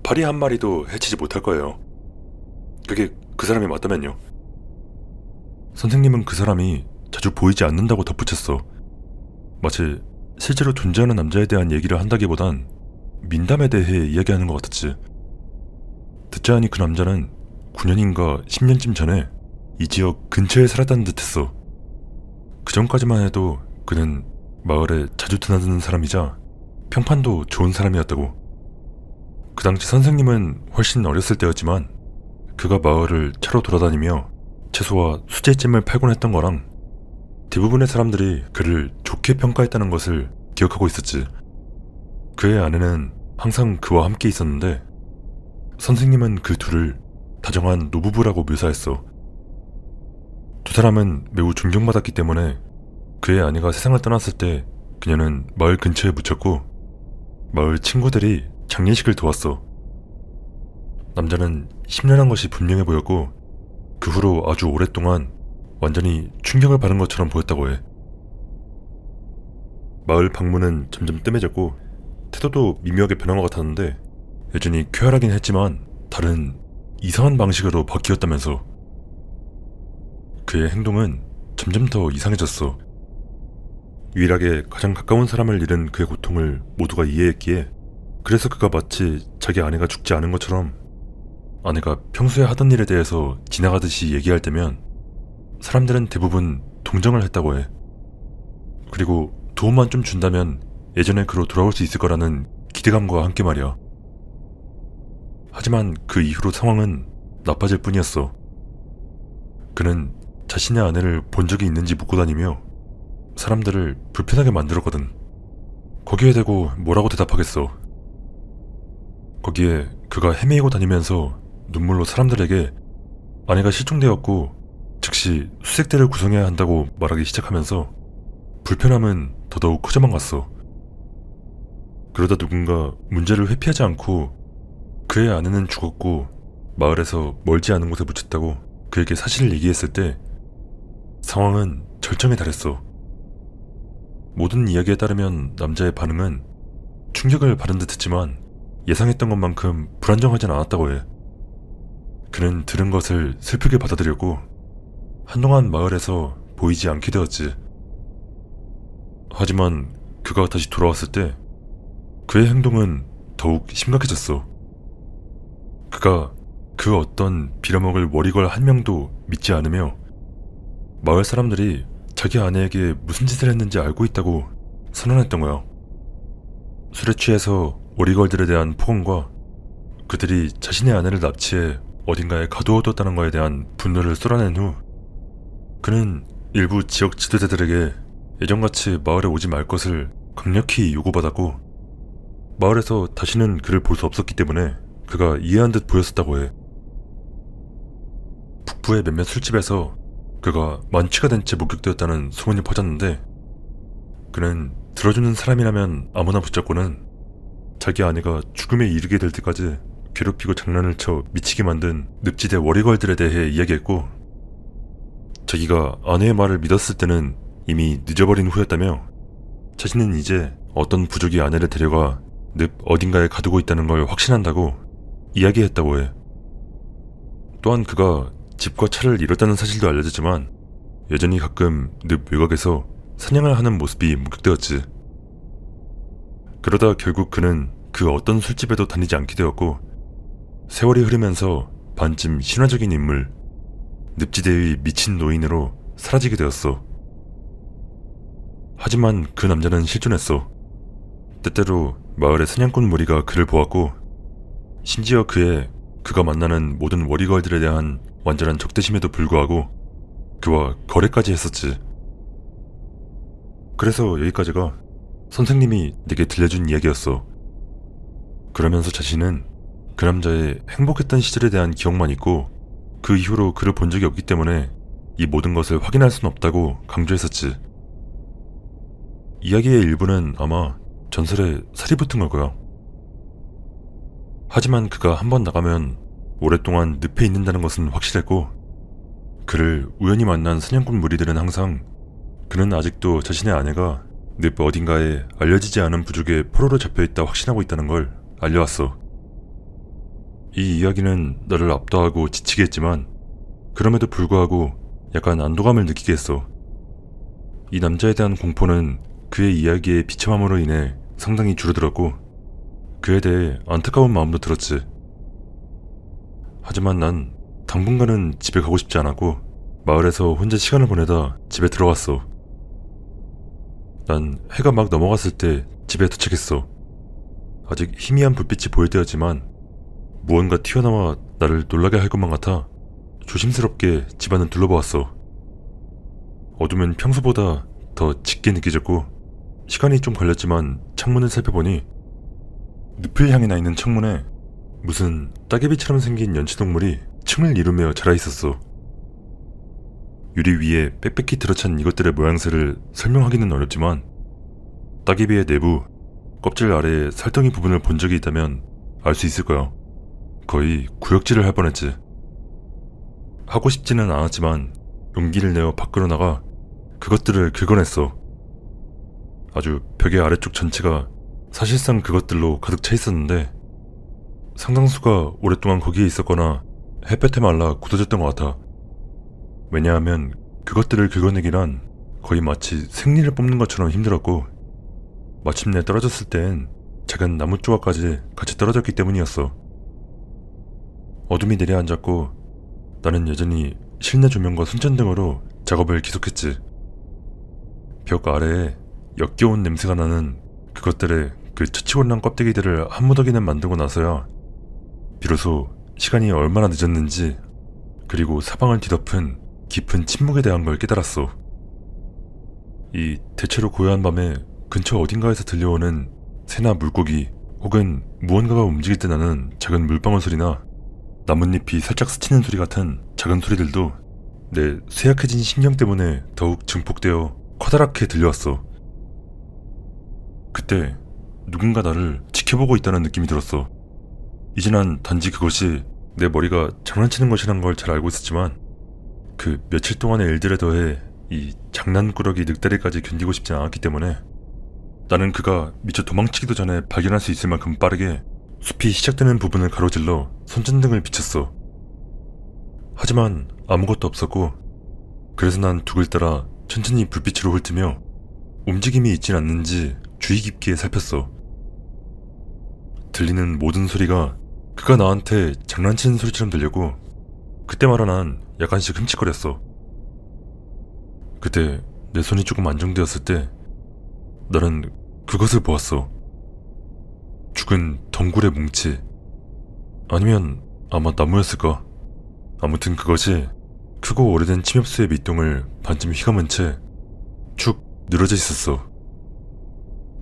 파리 한 마리도 해치지 못할 거예요. 그게 그 사람이 맞다면요. 선생님은 그 사람이 자주 보이지 않는다고 덧붙였어. 마치 실제로 존재하는 남자에 대한 얘기를 한다기보단 민담에 대해 이야기하는 것 같았지. 듣자 하니 그 남자는 9년인가 10년쯤 전에 이 지역 근처에 살았다는 듯했어. 그 전까지만 해도 그는 마을에 자주 드나드는 사람이자 평판도 좋은 사람이었다고. 그 당시 선생님은 훨씬 어렸을 때였지만 그가 마을을 차로 돌아다니며 채소와 수제찜을 팔곤 했던 거랑 대부분의 사람들이 그를 좋게 평가했다는 것을 기억하고 있었지. 그의 아내는 항상 그와 함께 있었는데 선생님은 그 둘을 다정한 노부부라고 묘사했어. 두 사람은 매우 존경받았기 때문에 그의 아내가 세상을 떠났을 때 그녀는 마을 근처에 묻혔고 마을 친구들이 장례식을 도왔어. 남자는 심란한 것이 분명해 보였고 그 후로 아주 오랫동안 완전히 충격을 받은 것처럼 보였다고 해. 마을 방문은 점점 뜸해졌고 태도도 미묘하게 변한 것 같았는데 여전히 쾌활하긴 했지만 다른 이상한 방식으로 바뀌었다면서. 그의 행동은 점점 더 이상해졌어. 유일하게 가장 가까운 사람을 잃은 그의 고통을 모두가 이해했기에 그래서 그가 마치 자기 아내가 죽지 않은 것처럼 아내가 평소에 하던 일에 대해서 지나가듯이 얘기할 때면 사람들은 대부분 동정을 했다고 해. 그리고 도움만 좀 준다면 예전의 그로 돌아올 수 있을 거라는 기대감과 함께 말이야. 하지만 그 이후로 상황은 나빠질 뿐이었어. 그는 자신의 아내를 본 적이 있는지 묻고 다니며 사람들을 불편하게 만들었거든. 거기에 대고 뭐라고 대답하겠어. 거기에 그가 헤매이고 다니면서 눈물로 사람들에게 아내가 실종되었고 즉시 수색대를 구성해야 한다고 말하기 시작하면서 불편함은 더더욱 커져만 갔어. 그러다 누군가 문제를 회피하지 않고 그의 아내는 죽었고 마을에서 멀지 않은 곳에 묻혔다고 그에게 사실을 얘기했을 때 상황은 절정에 달했어. 모든 이야기에 따르면 남자의 반응은 충격을 받은 듯 했지만 예상했던 것만큼 불안정하진 않았다고 해. 그는 들은 것을 슬프게 받아들였고 한동안 마을에서 보이지 않게 되었지. 하지만 그가 다시 돌아왔을 때 그의 행동은 더욱 심각해졌어. 그가 그 어떤 빌어먹을 머리걸 한 명도 믿지 않으며 마을 사람들이 자기 아내에게 무슨 짓을 했는지 알고 있다고 선언했던 거야. 술에 취해서 오리걸들에 대한 폭언과 그들이 자신의 아내를 납치해 어딘가에 가두어뒀다는 것에 대한 분노를 쏟아낸 후 그는 일부 지역 지도자들에게 예전같이 마을에 오지 말 것을 강력히 요구받았고 마을에서 다시는 그를 볼 수 없었기 때문에 그가 이해한 듯 보였었다고 해. 북부의 몇몇 술집에서 그가 만취가 된 채 목격되었다는 소문이 퍼졌는데 그는 들어주는 사람이라면 아무나 붙잡고는 자기 아내가 죽음에 이르게 될 때까지 괴롭히고 장난을 쳐 미치게 만든 늪지대 워리걸들에 대해 이야기했고 자기가 아내의 말을 믿었을 때는 이미 늦어버린 후였다며 자신은 이제 어떤 부족이 아내를 데려가 늪 어딘가에 가두고 있다는 걸 확신한다고 이야기했다고 해. 또한 그가 집과 차를 잃었다는 사실도 알려졌지만 여전히 가끔 늪 외곽에서 사냥을 하는 모습이 목격되었지. 그러다 결국 그는 그 어떤 술집에도 다니지 않게 되었고 세월이 흐르면서 반쯤 신화적인 인물, 늪지대의 미친 노인으로 사라지게 되었어. 하지만 그 남자는 실존했어. 때때로 마을의 사냥꾼 무리가 그를 보았고 심지어 그가 만나는 모든 워리걸들에 대한 완전한 적대심에도 불구하고 그와 거래까지 했었지. 그래서 여기까지가 선생님이 내게 들려준 이야기였어. 그러면서 자신은 그 남자의 행복했던 시절에 대한 기억만 있고 그 이후로 그를 본 적이 없기 때문에 이 모든 것을 확인할 수는 없다고 강조했었지. 이야기의 일부는 아마 전설에 살이 붙은 걸 거야. 하지만 그가 한번 나가면 오랫동안 늪에 있는다는 것은 확실했고, 그를 우연히 만난 사냥꾼 무리들은 항상 그는 아직도 자신의 아내가 늪 어딘가에 알려지지 않은 부족의 포로로 잡혀있다 확신하고 있다는 걸 알려왔어. 이 이야기는 나를 압도하고 지치게 했지만 그럼에도 불구하고 약간 안도감을 느끼게 했어. 이 남자에 대한 공포는 그의 이야기의 비참함으로 인해 상당히 줄어들었고 그에 대해 안타까운 마음도 들었지. 하지만 난 당분간은 집에 가고 싶지 않았고 마을에서 혼자 시간을 보내다 집에 들어갔어. 난 해가 막 넘어갔을 때 집에 도착했어. 아직 희미한 불빛이 보일 때였지만 무언가 튀어나와 나를 놀라게 할 것만 같아 조심스럽게 집안을 둘러보았어. 어둠은 평소보다 더 짙게 느껴졌고 시간이 좀 걸렸지만 창문을 살펴보니 늪을 향해 나 있는 창문에 무슨 따개비처럼 생긴 연체동물이 층을 이루며 자라있었어. 유리 위에 빽빽히 들어찬 이것들의 모양새를 설명하기는 어렵지만 따개비의 내부, 껍질 아래의 살덩이 부분을 본 적이 있다면 알 수 있을 거야. 거의 구역질을 할 뻔했지. 하고 싶지는 않았지만 용기를 내어 밖으로 나가 그것들을 긁어냈어. 아주 벽의 아래쪽 전체가 사실상 그것들로 가득 차 있었는데 상당수가 오랫동안 거기에 있었거나 햇볕에 말라 굳어졌던 것 같아. 왜냐하면 그것들을 긁어내기란 거의 마치 생리를 뽑는 것처럼 힘들었고 마침내 떨어졌을 땐 작은 나무 조각까지 같이 떨어졌기 때문이었어. 어둠이 내려앉았고 나는 여전히 실내 조명과 손전등으로 작업을 계속했지. 벽 아래에 역겨운 냄새가 나는 그것들의 그 처치곤란 껍데기들을 한 무더기는 만들고 나서야 비로소 시간이 얼마나 늦었는지 그리고 사방을 뒤덮은 깊은 침묵에 대한 걸 깨달았어. 이 대체로 고요한 밤에 근처 어딘가에서 들려오는 새나 물고기 혹은 무언가가 움직일 때 나는 작은 물방울 소리나 나뭇잎이 살짝 스치는 소리 같은 작은 소리들도 내 쇠약해진 신경 때문에 더욱 증폭되어 커다랗게 들려왔어. 그때 누군가 나를 지켜보고 있다는 느낌이 들었어. 이제 난 단지 그것이 내 머리가 장난치는 것이란 걸 잘 알고 있었지만 그 며칠 동안의 일들에 더해 이 장난꾸러기 늑다리까지 견디고 싶지 않았기 때문에 나는 그가 미처 도망치기도 전에 발견할 수 있을 만큼 빠르게 숲이 시작되는 부분을 가로질러 손전등을 비췄어. 하지만 아무것도 없었고 그래서 난 둑을 따라 천천히 불빛으로 훑으며 움직임이 있진 않는지 주의 깊게 살폈어. 들리는 모든 소리가 그가 나한테 장난치는 소리처럼 들렸고 그때마다 난 약간씩 흠칫거렸어. 그때 내 손이 조금 안정되었을 때 나는 그것을 보았어. 죽은 덩굴의 뭉치. 아니면 아마 나무였을까? 아무튼 그것이 크고 오래된 침엽수의 밑동을 반쯤 휘감은 채 축 늘어져 있었어.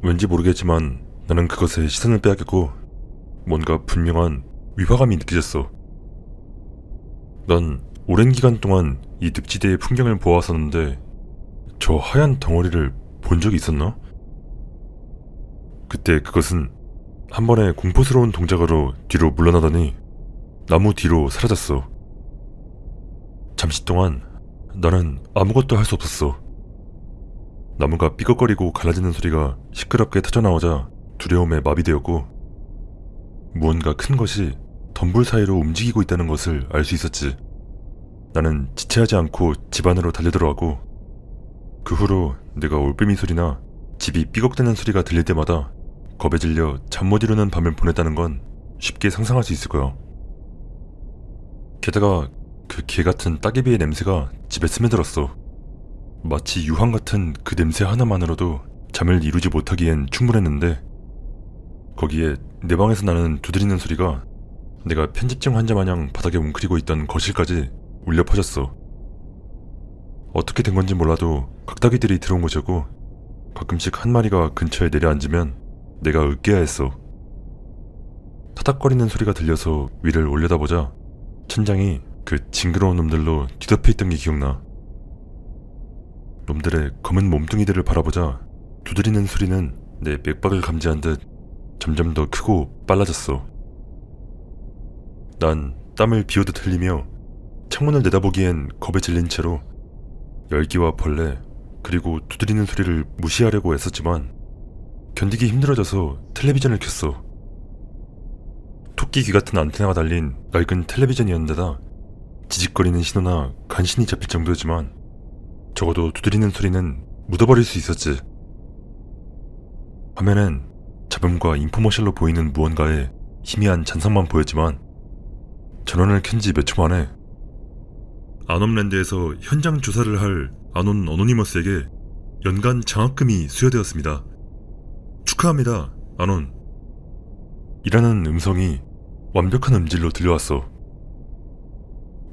왠지 모르겠지만 나는 그것에 시선을 빼앗겼고 뭔가 분명한 위화감이 느껴졌어. 난 오랜 기간 동안 이 늪지대의 풍경을 보았었는데 저 하얀 덩어리를 본 적이 있었나? 그때 그것은 한 번의 공포스러운 동작으로 뒤로 물러나더니 나무 뒤로 사라졌어. 잠시 동안 나는 아무것도 할 수 없었어. 나무가 삐걱거리고 갈라지는 소리가 시끄럽게 터져나오자 두려움에 마비되었고 무언가 큰 것이 덤불 사이로 움직이고 있다는 것을 알 수 있었지. 나는 지체하지 않고 집 안으로 달려들어가고 그 후로 내가 올빼미 소리나 집이 삐걱대는 소리가 들릴 때마다 겁에 질려 잠 못 이루는 밤을 보냈다는 건 쉽게 상상할 수 있을 거야. 게다가 그 개같은 따개비의 냄새가 집에 스며들었어. 마치 유황 같은 그 냄새 하나만으로도 잠을 이루지 못하기엔 충분했는데 거기에 내 방에서 나는 두드리는 소리가 내가 편집증 환자 마냥 바닥에 웅크리고 있던 거실까지 울려 퍼졌어. 어떻게 된 건지 몰라도 각다기들이 들어온 것이고 가끔씩 한 마리가 근처에 내려앉으면 내가 으깨야 했어. 타닥거리는 소리가 들려서 위를 올려다보자 천장이 그 징그러운 놈들로 뒤덮여 있던 게 기억나. 놈들의 검은 몸뚱이들을 바라보자 두드리는 소리는 내 맥박을 감지한 듯 점점 더 크고 빨라졌어. 난 땀을 비오듯 흘리며 창문을 내다보기엔 겁에 질린 채로 열기와 벌레 그리고 두드리는 소리를 무시하려고 애썼지만 견디기 힘들어져서 텔레비전을 켰어. 토끼 귀 같은 안테나가 달린 낡은 텔레비전이었는데다 지직거리는 신호나 간신히 잡힐 정도였지만 적어도 두드리는 소리는 묻어버릴 수 있었지. 화면엔 잡음과 인포머셜로 보이는 무언가의 희미한 잔상만 보였지만 전원을 켠 지 몇 초 만에 아놈랜드에서 현장 조사를 할 아논 어노니머스에게 연간 장학금이 수여되었습니다. 축하합니다, 아논. 이라는 음성이 완벽한 음질로 들려왔어.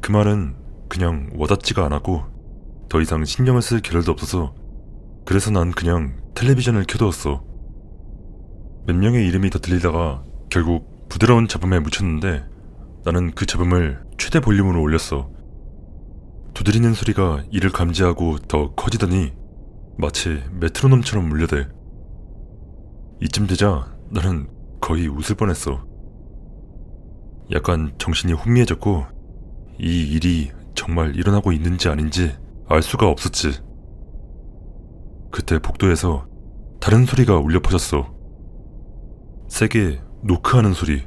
그 말은 그냥 와닿지가 않았고 더 이상 신경을 쓸 겨를도 없어서 그래서 난 그냥 텔레비전을 켜두었어. 몇 명의 이름이 더 들리다가 결국 부드러운 잡음에 묻혔는데 나는 그 잡음을 최대 볼륨으로 올렸어. 두드리는 소리가 이를 감지하고 더 커지더니 마치 메트로놈처럼 울려대. 이쯤 되자 나는 거의 웃을 뻔했어. 약간 정신이 혼미해졌고 이 일이 정말 일어나고 있는지 아닌지 알 수가 없었지. 그때 복도에서 다른 소리가 울려 퍼졌어. 세게 노크하는 소리.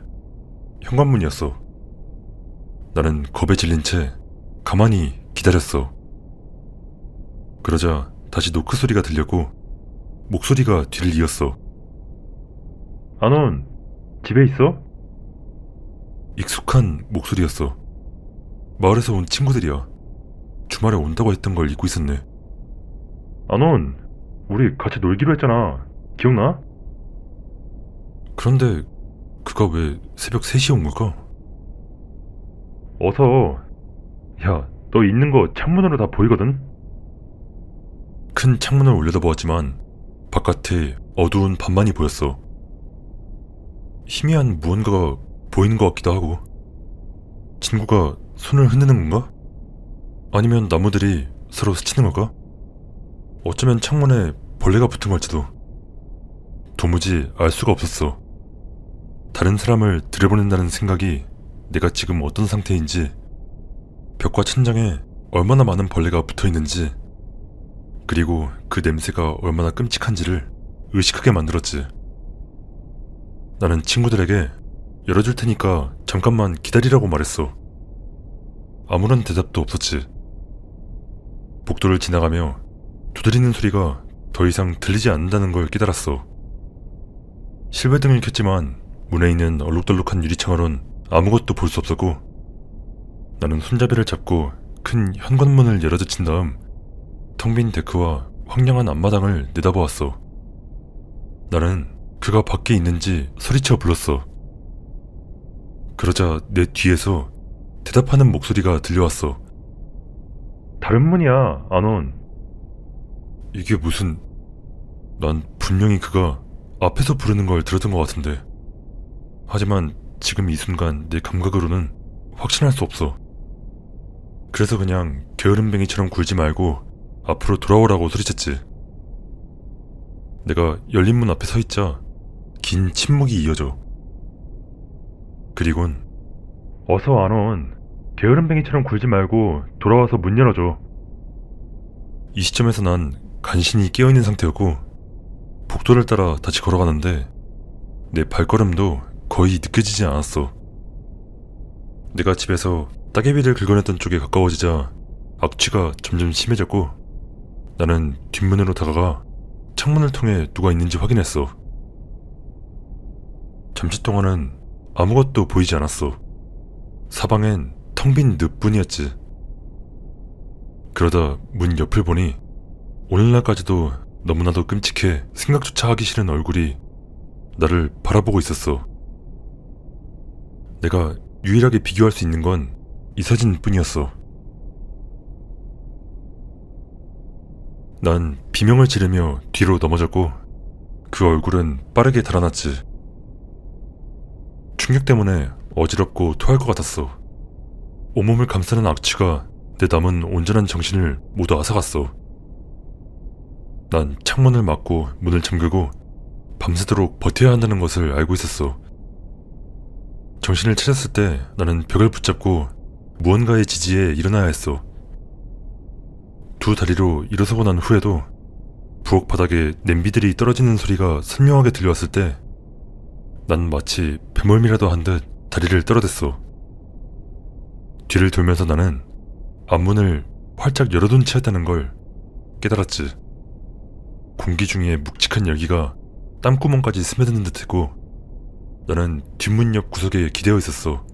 현관문이었어. 나는 겁에 질린 채 가만히 기다렸어. 그러자 다시 노크 소리가 들렸고 목소리가 뒤를 이었어. 아논, 집에 있어? 익숙한 목소리였어. 마을에서 온 친구들이야. 주말에 온다고 했던 걸 잊고 있었네. 아논, 우리 같이 놀기로 했잖아. 기억나? 그런데 그가 왜 새벽 3시에 온 걸까? 어서. 야, 너 있는 거 창문으로 다 보이거든? 큰 창문을 올려다보았지만 바깥에 어두운 밤만이 보였어. 희미한 무언가가 보이는 것 같기도 하고. 친구가 손을 흔드는 건가? 아니면 나무들이 서로 스치는 걸까? 어쩌면 창문에 벌레가 붙은 걸지도. 도무지 알 수가 없었어. 다른 사람을 들여보낸다는 생각이 내가 지금 어떤 상태인지, 벽과 천장에 얼마나 많은 벌레가 붙어있는지, 그리고 그 냄새가 얼마나 끔찍한지를 의식하게 만들었지. 나는 친구들에게 열어줄 테니까 잠깐만 기다리라고 말했어. 아무런 대답도 없었지. 복도를 지나가며 두드리는 소리가 더 이상 들리지 않는다는 걸 깨달았어. 실외등을 켰지만 문에 있는 얼룩덜룩한 유리창으론 아무것도 볼 수 없었고 나는 손잡이를 잡고 큰 현관문을 열어젖힌 다음 텅 빈 데크와 황량한 앞마당을 내다보았어. 나는 그가 밖에 있는지 소리쳐 불렀어. 그러자 내 뒤에서 대답하는 목소리가 들려왔어. 다른 문이야, 아논. 이게 무슨... 난 분명히 그가 앞에서 부르는 걸 들었던 것 같은데. 하지만 지금 이 순간 내 감각으로는 확신할 수 없어. 그래서 그냥 게으름뱅이처럼 굴지 말고 앞으로 돌아오라고 소리쳤지. 내가 열린 문 앞에 서 있자 긴 침묵이 이어져. 그리곤 어서 아논, 게으름뱅이처럼 굴지 말고 돌아와서 문 열어줘. 이 시점에서 난 간신히 깨어있는 상태였고 복도를 따라 다시 걸어가는데 내 발걸음도 거의 느껴지지 않았어. 내가 집에서 따개비를 긁어냈던 쪽에 가까워지자 악취가 점점 심해졌고 나는 뒷문으로 다가가 창문을 통해 누가 있는지 확인했어. 잠시 동안은 아무것도 보이지 않았어. 사방엔 텅 빈 늪뿐이었지. 그러다 문 옆을 보니 오늘날까지도 너무나도 끔찍해 생각조차 하기 싫은 얼굴이 나를 바라보고 있었어. 내가 유일하게 비교할 수 있는 건 이 사진 뿐이었어. 난 비명을 지르며 뒤로 넘어졌고 그 얼굴은 빠르게 달아났지. 충격 때문에 어지럽고 토할 것 같았어. 온몸을 감싸는 악취가 내 남은 온전한 정신을 모두 앗아갔어. 난 창문을 막고 문을 잠그고 밤새도록 버텨야 한다는 것을 알고 있었어. 정신을 차렸을 때 나는 벽을 붙잡고 무언가의 지지에 일어나야 했어. 두 다리로 일어서고 난 후에도 부엌 바닥에 냄비들이 떨어지는 소리가 선명하게 들려왔을 때 난 마치 배멀미라도 한 듯 다리를 떨어댔어. 뒤를 돌면서 나는 앞문을 활짝 열어둔 채였다는 걸 깨달았지. 공기 중에 묵직한 열기가 땀구멍까지 스며드는 듯했고 나는 뒷문 옆 구석에 기대어 있었어.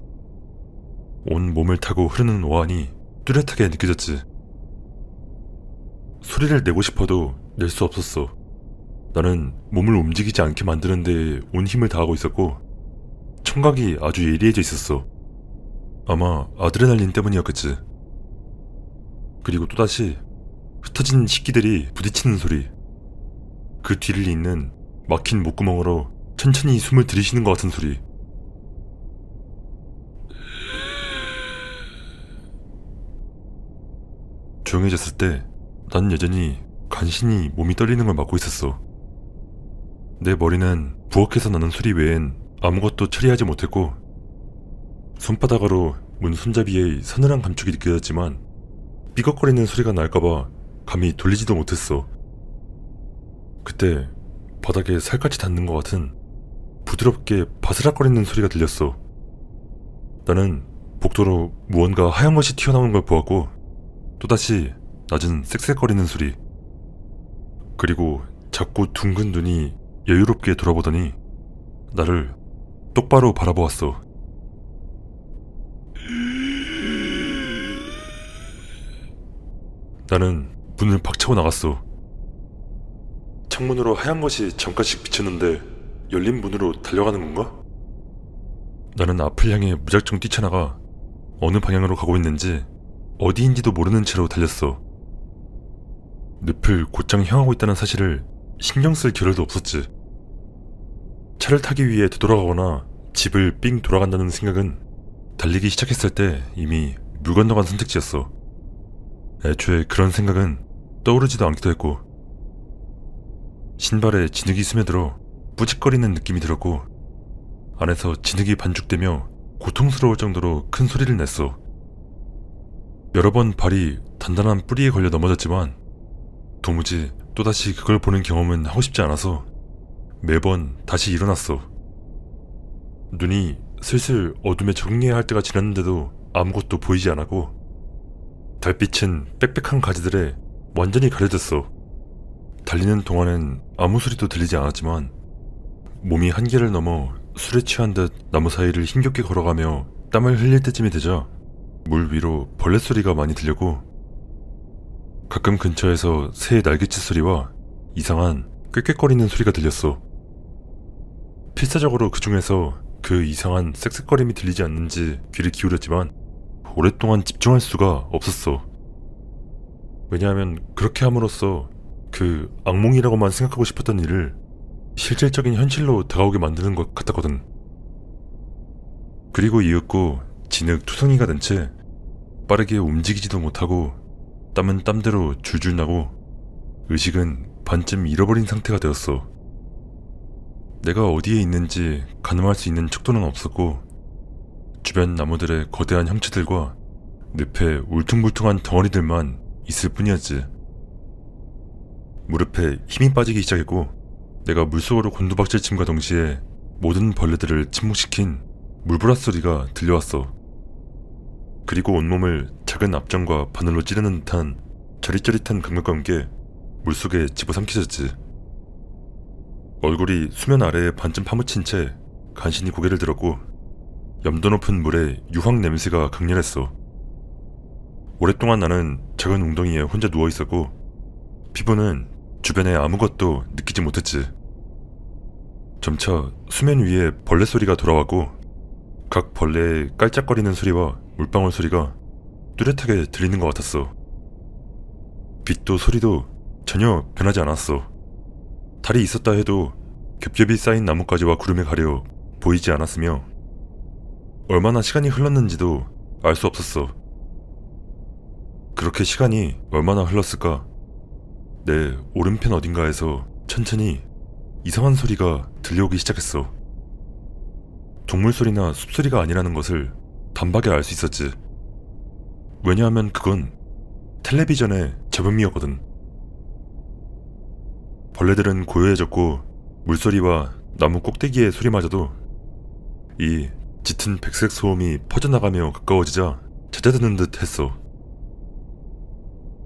온 몸을 타고 흐르는 오한이 뚜렷하게 느껴졌지. 소리를 내고 싶어도 낼 수 없었어. 나는 몸을 움직이지 않게 만드는 데 온 힘을 다하고 있었고 청각이 아주 예리해져 있었어. 아마 아드레날린 때문이었겠지. 그리고 또다시 흩어진 식기들이 부딪히는 소리, 그 뒤를 잇는 막힌 목구멍으로 천천히 숨을 들이쉬는 것 같은 소리. 조용해졌을 때 난 여전히 간신히 몸이 떨리는 걸 맡고 있었어. 내 머리는 부엌에서 나는 소리 외엔 아무것도 처리하지 못했고 손바닥으로 문 손잡이의 서늘한 감촉이 느껴졌지만 삐걱거리는 소리가 날까봐 감히 돌리지도 못했어. 그때 바닥에 살갗이 닿는 것 같은 부드럽게 바스락거리는 소리가 들렸어. 나는 복도로 무언가 하얀 것이 튀어나오는 걸 보았고 또다시 낮은 쌕쌕거리는 소리, 그리고 작고 둥근 눈이 여유롭게 돌아보더니 나를 똑바로 바라보았어. 나는 문을 박차고 나갔어. 창문으로 하얀 것이 잠깐씩 비쳤는데 열린 문으로 달려가는 건가? 나는 앞을 향해 무작정 뛰쳐나가 어느 방향으로 가고 있는지 어디인지도 모르는 채로 달렸어. 늪을 곧장 향하고 있다는 사실을 신경 쓸 겨를도 없었지. 차를 타기 위해 되돌아가거나 집을 삥 돌아간다는 생각은 달리기 시작했을 때 이미 물 건너간 선택지였어. 애초에 그런 생각은 떠오르지도 않기도 했고 신발에 진흙이 스며들어 뿌직거리는 느낌이 들었고 안에서 진흙이 반죽되며 고통스러울 정도로 큰 소리를 냈어. 여러 번 발이 단단한 뿌리에 걸려 넘어졌지만 도무지 또다시 그걸 보는 경험은 하고 싶지 않아서 매번 다시 일어났어. 눈이 슬슬 어둠에 적응해야 할 때가 지났는데도 아무것도 보이지 않았고 달빛은 빽빽한 가지들에 완전히 가려졌어. 달리는 동안엔 아무 소리도 들리지 않았지만 몸이 한계를 넘어 술에 취한 듯 나무 사이를 힘겹게 걸어가며 땀을 흘릴 때쯤이 되자 물 위로 벌레 소리가 많이 들렸고 가끔 근처에서 새의 날갯짓 소리와 이상한 꽥꽥거리는 소리가 들렸어. 필사적으로 그 중에서 그 이상한 쌕쌕거림이 들리지 않는지 귀를 기울였지만 오랫동안 집중할 수가 없었어. 왜냐하면 그렇게 함으로써 그 악몽이라고만 생각하고 싶었던 일을 실질적인 현실로 다가오게 만드는 것 같았거든. 그리고 이윽고 진흙 투성이가 된 채 빠르게 움직이지도 못하고 땀은 땀대로 줄줄 나고 의식은 반쯤 잃어버린 상태가 되었어. 내가 어디에 있는지 가늠할 수 있는 척도는 없었고 주변 나무들의 거대한 형체들과 늪에 울퉁불퉁한 덩어리들만 있을 뿐이었지. 무릎에 힘이 빠지기 시작했고 내가 물속으로 곤두박질침과 동시에 모든 벌레들을 침묵시킨 물보라 소리가 들려왔어. 그리고 온몸을 작은 압정과 바늘로 찌르는 듯한 저릿저릿한 감각과 함께 물속에 집어삼켜졌지. 얼굴이 수면 아래에 반쯤 파묻힌 채 간신히 고개를 들었고 염도 높은 물에 유황 냄새가 강렬했어. 오랫동안 나는 작은 웅덩이에 혼자 누워있었고 피부는 주변에 아무것도 느끼지 못했지. 점차 수면 위에 벌레 소리가 돌아왔고 각 벌레의 깔짝거리는 소리와 물방울 소리가 뚜렷하게 들리는 것 같았어. 빛도 소리도 전혀 변하지 않았어. 달이 있었다 해도 겹겹이 쌓인 나뭇가지와 구름에 가려 보이지 않았으며 얼마나 시간이 흘렀는지도 알 수 없었어. 그렇게 시간이 얼마나 흘렀을까? 내 오른편 어딘가에서 천천히 이상한 소리가 들려오기 시작했어. 동물 소리나 숲소리가 아니라는 것을 단박에 알 수 있었지. 왜냐하면 그건 텔레비전의 잡음이었거든. 벌레들은 고요해졌고 물소리와 나무 꼭대기의 소리마저도 이 짙은 백색 소음이 퍼져나가며 가까워지자 잦아드는 듯 했어.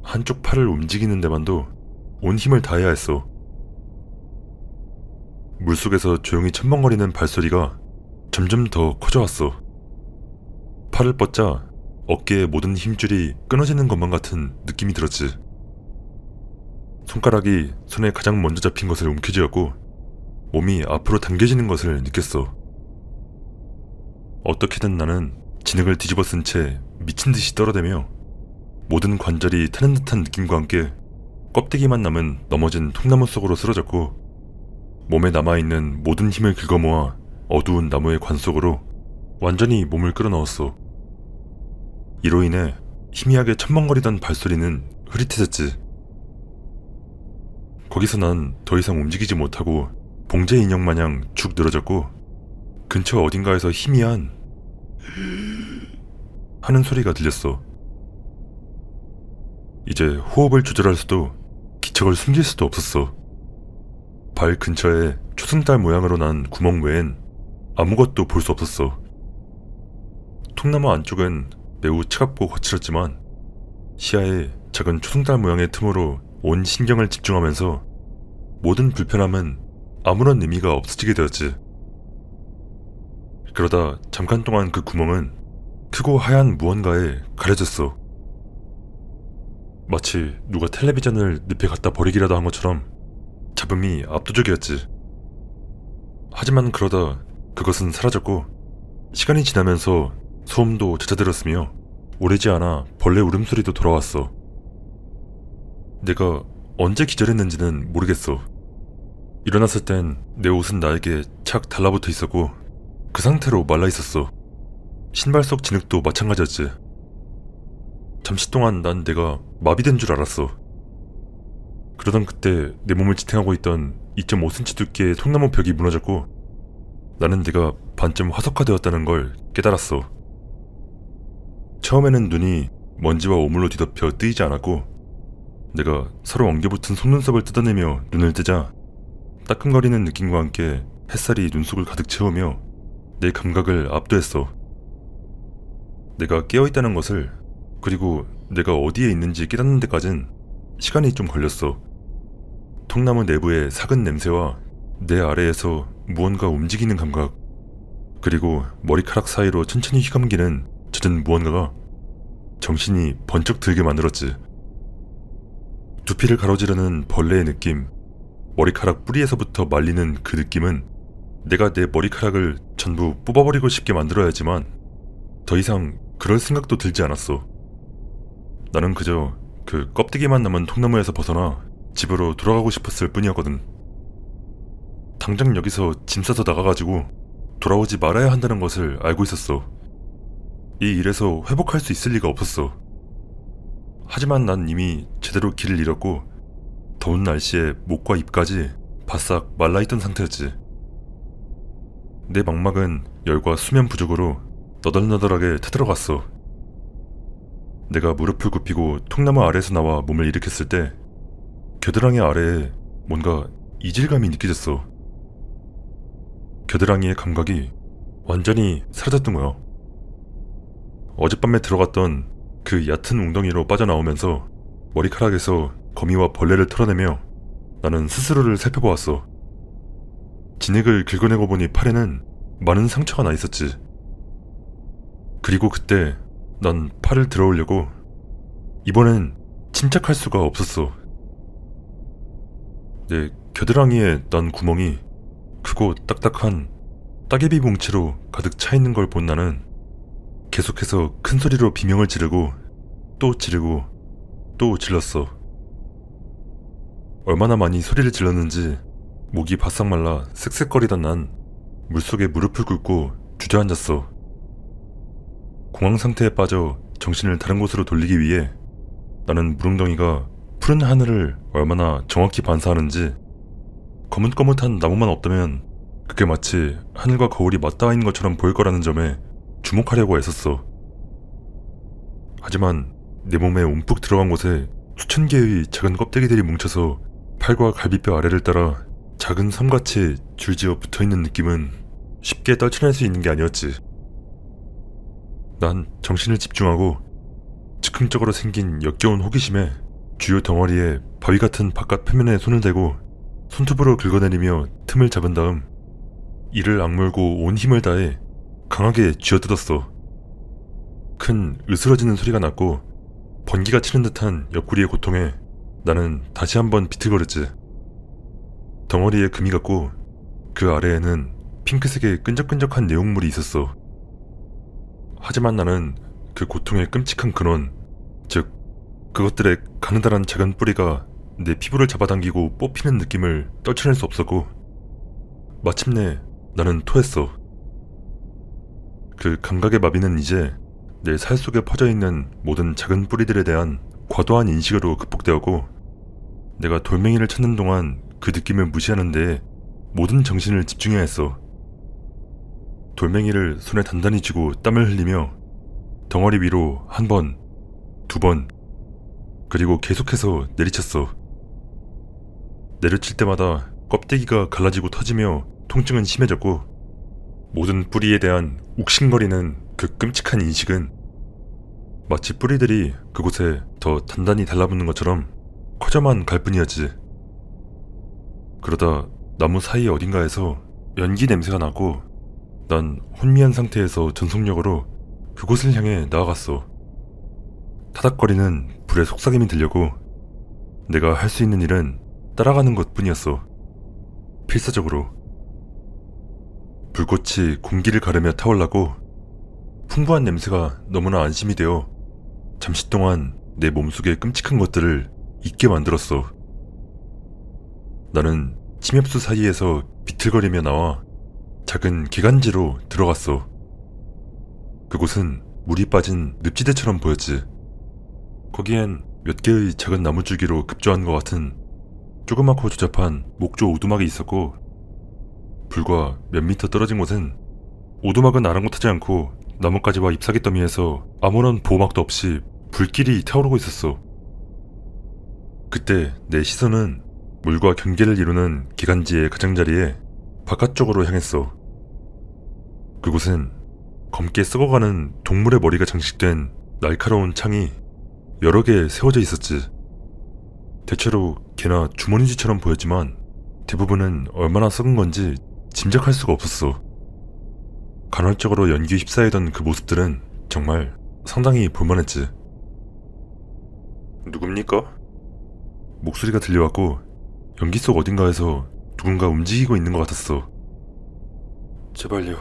한쪽 팔을 움직이는 데만도 온 힘을 다해야 했어. 물속에서 조용히 첨벙거리는 발소리가 점점 더 커져왔어. 팔을 뻗자 어깨의 모든 힘줄이 끊어지는 것만 같은 느낌이 들었지. 손가락이 손에 가장 먼저 잡힌 것을 움켜쥐었고 몸이 앞으로 당겨지는 것을 느꼈어. 어떻게든 나는 진흙을 뒤집어 쓴 채 미친 듯이 떨어대며 모든 관절이 타는 듯한 느낌과 함께 껍데기만 남은 넘어진 통나무 속으로 쓰러졌고 몸에 남아있는 모든 힘을 긁어모아 어두운 나무의 관 속으로 완전히 몸을 끌어넣었어. 이로 인해 희미하게 첨벙거리던 발소리는 흐릿해졌지. 거기서 난 더 이상 움직이지 못하고 봉제 인형 마냥 죽 늘어졌고 근처 어딘가에서 희미한 하는 소리가 들렸어. 이제 호흡을 조절할 수도 기척을 숨길 수도 없었어. 발 근처에 초승달 모양으로 난 구멍 외엔 아무것도 볼 수 없었어. 통나무 안쪽은 매우 차갑고 거칠었지만 시야에 작은 초승달 모양의 틈으로 온 신경을 집중하면서 모든 불편함은 아무런 의미가 없어지게 되었지. 그러다 잠깐 동안 그 구멍은 크고 하얀 무언가에 가려졌어. 마치 누가 텔레비전을 늪에 갖다 버리기라도 한 것처럼 잡음이 압도적이었지. 하지만 그러다 그것은 사라졌고 시간이 지나면서 소음도 잦아들었으며 오래지 않아 벌레 울음소리도 돌아왔어. 내가 언제 기절했는지는 모르겠어. 일어났을 땐 내 옷은 나에게 착 달라붙어 있었고 그 상태로 말라 있었어. 신발 속 진흙도 마찬가지였지. 잠시 동안 난 내가 마비된 줄 알았어. 그러던 그때 내 몸을 지탱하고 있던 2.5cm 두께의 통나무 벽이 무너졌고 나는 내가 반쯤 화석화되었다는 걸 깨달았어. 처음에는 눈이 먼지와 오물로 뒤덮여 뜨이지 않았고 내가 서로 엉겨붙은 속눈썹을 뜯어내며 눈을 뜨자 따끔거리는 느낌과 함께 햇살이 눈 속을 가득 채우며 내 감각을 압도했어. 내가 깨어있다는 것을 그리고 내가 어디에 있는지 깨닫는 데까진 시간이 좀 걸렸어. 통나무 내부의 삭은 냄새와 내 아래에서 무언가 움직이는 감각 그리고 머리카락 사이로 천천히 휘감기는 젖은 무언가가 정신이 번쩍 들게 만들었지. 두피를 가로지르는 벌레의 느낌, 머리카락 뿌리에서부터 말리는 그 느낌은 내가 내 머리카락을 전부 뽑아버리고 싶게 만들어야지만 더 이상 그럴 생각도 들지 않았어. 나는 그저 그 껍데기만 남은 통나무에서 벗어나 집으로 돌아가고 싶었을 뿐이었거든. 당장 여기서 짐 싸서 나가가지고 돌아오지 말아야 한다는 것을 알고 있었어. 이 일에서 회복할 수 있을 리가 없었어. 하지만 난 이미 제대로 길을 잃었고 더운 날씨에 목과 입까지 바싹 말라있던 상태였지. 내 망막은 열과 수면 부족으로 너덜너덜하게 타들어갔어. 내가 무릎을 굽히고 통나무 아래에서 나와 몸을 일으켰을 때 겨드랑이 아래에 뭔가 이질감이 느껴졌어. 겨드랑이의 감각이 완전히 사라졌던 거야. 어젯밤에 들어갔던 그 얕은 웅덩이로 빠져나오면서 머리카락에서 거미와 벌레를 털어내며 나는 스스로를 살펴보았어. 진액을 긁어내고 보니 팔에는 많은 상처가 나 있었지. 그리고 그때 난 팔을 들어올려고 이번엔 침착할 수가 없었어. 내 겨드랑이에 난 구멍이 크고 딱딱한 따개비 뭉치로 가득 차 있는 걸 본 나는 계속해서 큰 소리로 비명을 지르고 또 지르고 또 질렀어. 얼마나 많이 소리를 질렀는지 목이 바싹 말라 쌕쌕거리던 난 물속에 무릎을 꿇고 주저앉았어. 공황 상태에 빠져 정신을 다른 곳으로 돌리기 위해 나는 무릉덩이가 푸른 하늘을 얼마나 정확히 반사하는지, 거뭇거뭇한 나무만 없다면 그게 마치 하늘과 거울이 맞닿아 있는 것처럼 보일 거라는 점에 주목하려고 애썼어. 하지만 내 몸에 움푹 들어간 곳에 수천 개의 작은 껍데기들이 뭉쳐서 팔과 갈비뼈 아래를 따라 작은 섬같이 줄지어 붙어있는 느낌은 쉽게 떨쳐낼 수 있는 게 아니었지. 난 정신을 집중하고 즉흥적으로 생긴 역겨운 호기심에 주요 덩어리에 바위 같은 바깥 표면에 손을 대고 손톱으로 긁어내리며 틈을 잡은 다음 이를 악물고 온 힘을 다해 강하게 쥐어뜯었어. 큰 으스러지는 소리가 났고 번기가 치는 듯한 옆구리의 고통에 나는 다시 한번 비틀거렸지. 덩어리에 금이 갔고 그 아래에는 핑크색의 끈적끈적한 내용물이 있었어. 하지만 나는 그 고통의 끔찍한 근원, 즉 그것들의 가느다란 작은 뿌리가 내 피부를 잡아당기고 뽑히는 느낌을 떨쳐낼 수 없었고 마침내 나는 토했어. 그 감각의 마비는 이제 내 살 속에 퍼져있는 모든 작은 뿌리들에 대한 과도한 인식으로 극복되었고 내가 돌멩이를 찾는 동안 그 느낌을 무시하는 데에 모든 정신을 집중해야 했어. 돌멩이를 손에 단단히 쥐고 땀을 흘리며 덩어리 위로 한 번, 두 번, 그리고 계속해서 내리쳤어. 내려칠 때마다 껍데기가 갈라지고 터지며 통증은 심해졌고 모든 뿌리에 대한 욱신거리는 그 끔찍한 인식은 마치 뿌리들이 그곳에 더 단단히 달라붙는 것처럼 커져만 갈 뿐이었지. 그러다 나무 사이 어딘가에서 연기 냄새가 나고 난 혼미한 상태에서 전속력으로 그곳을 향해 나아갔어. 타닥거리는 불의 속삭임이 들려고 내가 할 수 있는 일은 따라가는 것 뿐이었어. 필사적으로. 불꽃이 공기를 가르며 타올라고 풍부한 냄새가 너무나 안심이 되어 잠시 동안 내 몸속의 끔찍한 것들을 잊게 만들었어. 나는 침엽수 사이에서 비틀거리며 나와 작은 기관지로 들어갔어. 그곳은 물이 빠진 늪지대처럼 보였지. 거기엔 몇 개의 작은 나무줄기로 급조한 것 같은 조그맣고 조잡한 목조 오두막이 있었고 불과 몇 미터 떨어진 곳엔 오두막은 아랑곳하지 않고 나뭇가지와 잎사귀 더미에서 아무런 보호막도 없이 불길이 타오르고 있었어. 그때 내 시선은 물과 경계를 이루는 기관지의 가장자리에 바깥쪽으로 향했어. 그곳엔 검게 썩어가는 동물의 머리가 장식된 날카로운 창이 여러 개 세워져 있었지. 대체로 개나 주머니쥐처럼 보였지만 대부분은 얼마나 썩은 건지 짐작할 수가 없었어. 간헐적으로 연기에 휩싸이던 그 모습들은 정말 상당히 볼만했지. 누굽니까? 목소리가 들려왔고 연기 속 어딘가에서 누군가 움직이고 있는 것 같았어. 제발요.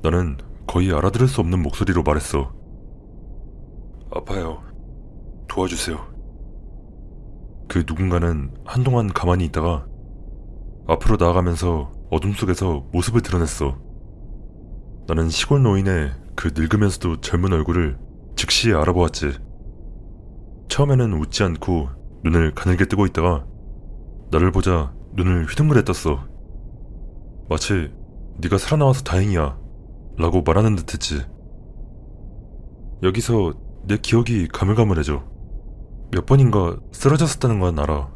나는 거의 알아들을 수 없는 목소리로 말했어. 아파요. 도와주세요. 그 누군가는 한동안 가만히 있다가 앞으로 나아가면서 어둠 속에서 모습을 드러냈어. 나는 시골 노인의 그 늙으면서도 젊은 얼굴을 즉시 알아보았지. 처음에는 웃지 않고 눈을 가늘게 뜨고 있다가 나를 보자 눈을 휘둥그레 떴어. 마치 네가 살아나와서 다행이야 라고 말하는 듯 했지. 여기서 내 기억이 가물가물해져. 몇 번인가 쓰러졌었다는 건 알아.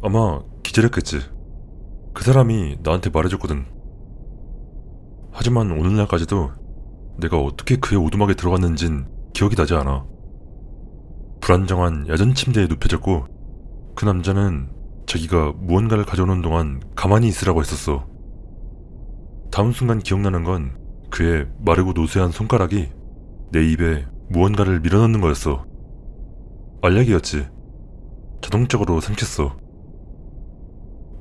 아마 기절했겠지. 그 사람이 나한테 말해줬거든. 하지만 오늘날까지도 내가 어떻게 그의 오두막에 들어갔는진 기억이 나지 않아. 불안정한 야전 침대에 눕혀졌고 그 남자는 자기가 무언가를 가져오는 동안 가만히 있으라고 했었어. 다음 순간 기억나는 건 그의 마르고 노쇠한 손가락이 내 입에 무언가를 밀어넣는 거였어. 알약이었지. 자동적으로 삼켰어.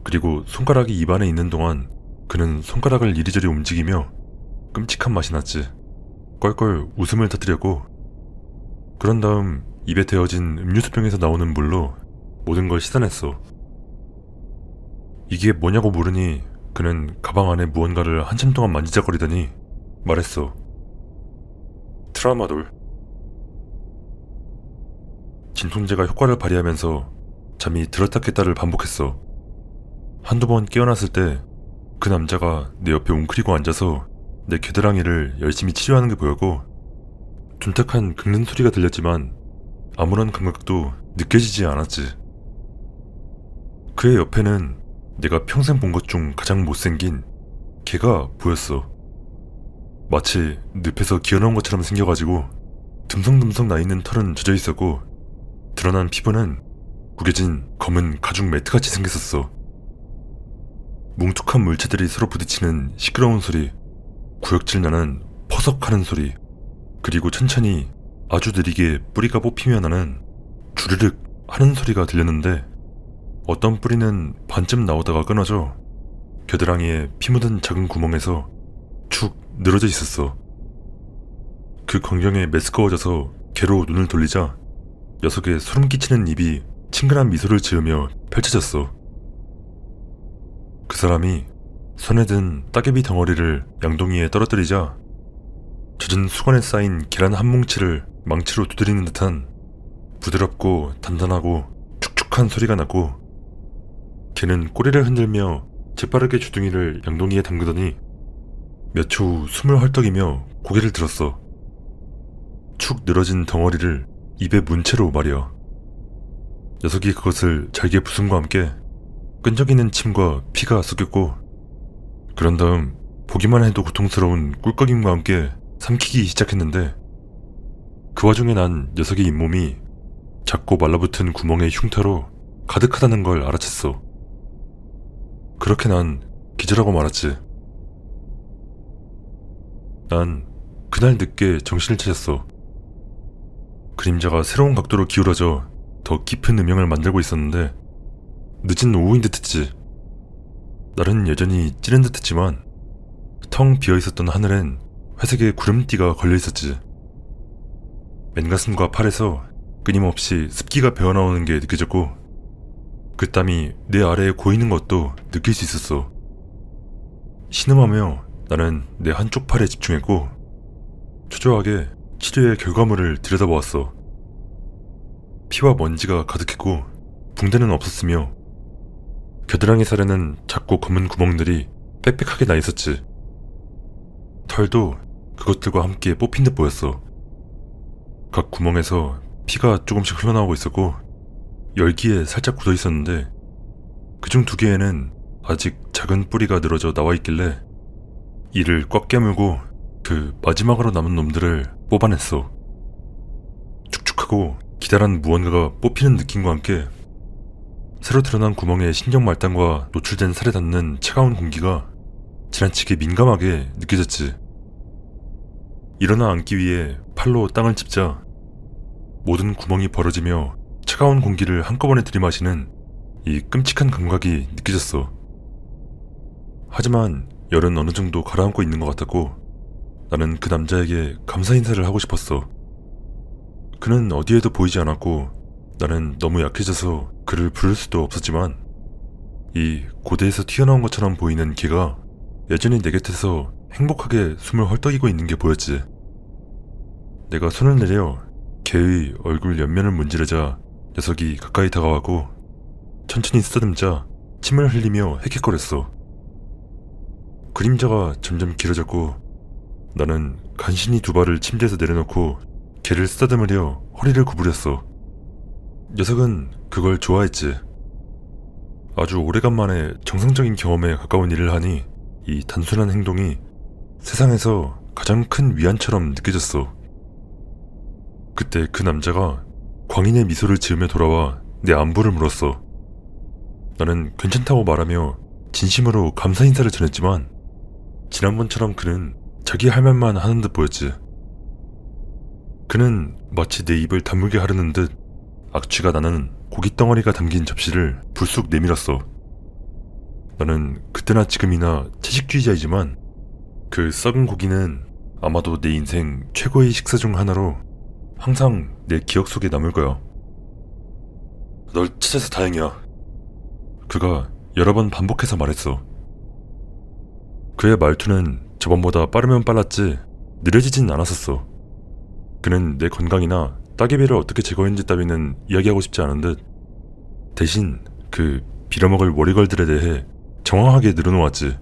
그리고 손가락이 입안에 있는 동안 그는 손가락을 이리저리 움직이며 끔찍한 맛이 났지. 껄껄 웃음을 터뜨렸고 그런 다음 입에 데워진 음료수병에서 나오는 물로 모든 걸 씻어냈어. 이게 뭐냐고 물으니 그는 가방 안에 무언가를 한참 동안 만지작거리더니 말했어. 트라우마돌. 진통제가 효과를 발휘하면서 잠이 들었다 깼다를 반복했어. 한두 번 깨어났을 때 그 남자가 내 옆에 웅크리고 앉아서 내 겨드랑이를 열심히 치료하는 게 보였고, 둔탁한 긁는 소리가 들렸지만 아무런 감각도 느껴지지 않았지. 그의 옆에는 내가 평생 본 것 중 가장 못생긴 개가 보였어. 마치 늪에서 기어나온 것처럼 생겨가지고 듬성듬성 나있는 털은 젖어 있었고, 드러난 피부는 구겨진 검은 가죽 매트같이 생겼었어. 뭉툭한 물체들이 서로 부딪히는 시끄러운 소리, 구역질 나는 퍼석하는 소리, 그리고 천천히 아주 느리게 뿌리가 뽑히며 나는 주르륵 하는 소리가 들렸는데, 어떤 뿌리는 반쯤 나오다가 끊어져 겨드랑이에 피 묻은 작은 구멍에서 축 늘어져 있었어. 그 광경에 메스꺼워져서 개로 눈을 돌리자 녀석의 소름 끼치는 입이 친근한 미소를 지으며 펼쳐졌어. 그 사람이 손에 든 따개비 덩어리를 양동이에 떨어뜨리자 젖은 수건에 쌓인 계란 한 뭉치를 망치로 두드리는 듯한 부드럽고 단단하고 축축한 소리가 나고, 걔는 꼬리를 흔들며 재빠르게 주둥이를 양동이에 담그더니 몇 초 후 숨을 헐떡이며 고개를 들었어. 축 늘어진 덩어리를 입에 문 채로 말이야. 녀석이 그것을 잘게 부숨과 함께 끈적이는 침과 피가 섞였고, 그런 다음 보기만 해도 고통스러운 꿀꺽임과 함께 삼키기 시작했는데, 그 와중에 난 녀석의 잇몸이 작고 말라붙은 구멍의 흉터로 가득하다는 걸 알아챘어. 그렇게 난 기절하고 말았지. 난 그날 늦게 정신을 차렸어. 그림자가 새로운 각도로 기울어져 더 깊은 음영을 만들고 있었는데, 늦은 오후인 듯 했지. 날은 여전히 찌른 듯 했지만 텅 비어있었던 하늘엔 회색의 구름띠가 걸려있었지. 맨가슴과 팔에서 끊임없이 습기가 배어나오는 게 느껴졌고, 그 땀이 내 아래에 고이는 것도 느낄 수 있었어. 신음하며 나는 내 한쪽 팔에 집중했고 초조하게 치료의 결과물을 들여다보았어. 피와 먼지가 가득했고 붕대는 없었으며 겨드랑이 살에는 작고 검은 구멍들이 빽빽하게 나 있었지. 털도 그것들과 함께 뽑힌 듯 보였어. 각 구멍에서 피가 조금씩 흘러나오고 있었고 열기에 살짝 굳어 있었는데, 그중 2개에는 아직 작은 뿌리가 늘어져 나와 있길래 이를 꽉 깨물고 그 마지막으로 남은 놈들을 뽑아냈어. 축축하고 기다란 무언가가 뽑히는 느낌과 함께 새로 드러난 구멍에 신경말단과 노출된 살에 닿는 차가운 공기가 지나치게 민감하게 느껴졌지. 일어나 앉기 위해 팔로 땅을 짚자 모든 구멍이 벌어지며 차가운 공기를 한꺼번에 들이마시는 이 끔찍한 감각이 느껴졌어. 하지만 열은 어느 정도 가라앉고 있는 것 같았고 나는 그 남자에게 감사 인사를 하고 싶었어. 그는 어디에도 보이지 않았고 나는 너무 약해져서 그를 부를 수도 없었지만, 이 고대에서 튀어나온 것처럼 보이는 걔가 여전히 내 곁에서 행복하게 숨을 헐떡이고 있는 게 보였지. 내가 손을 내려 걔의 얼굴 옆면을 문지르자 녀석이 가까이 다가가고 천천히 쓰다듬자 침을 흘리며 헥헥거렸어. 그림자가 점점 길어졌고 나는 간신히 2발을 침대에서 내려놓고 걔를 쓰다듬으려 허리를 구부렸어. 녀석은 그걸 좋아했지. 아주 오래간만에 정상적인 경험에 가까운 일을 하니 이 단순한 행동이 세상에서 가장 큰 위안처럼 느껴졌어. 그때 그 남자가 광인의 미소를 지으며 돌아와 내 안부를 물었어. 나는 괜찮다고 말하며 진심으로 감사 인사를 전했지만 지난번처럼 그는 자기 할 말만 하는 듯 보였지. 그는 마치 내 입을 다물게 하려는 듯 악취가 나는 고깃덩어리가 담긴 접시를 불쑥 내밀었어. 나는 그때나 지금이나 채식주의자이지만 그 썩은 고기는 아마도 내 인생 최고의 식사 중 하나로 항상 내 기억 속에 남을 거야. 널 찾아서 다행이야. 그가 여러 번 반복해서 말했어. 그의 말투는 저번보다 빠르면 빨랐지 느려지진 않았었어. 그는 내 건강이나 따개비를 어떻게 제거했는지 따위는 이야기하고 싶지 않은 듯 대신 그 빌어먹을 워리걸들에 대해 정황하게 늘어놓았지.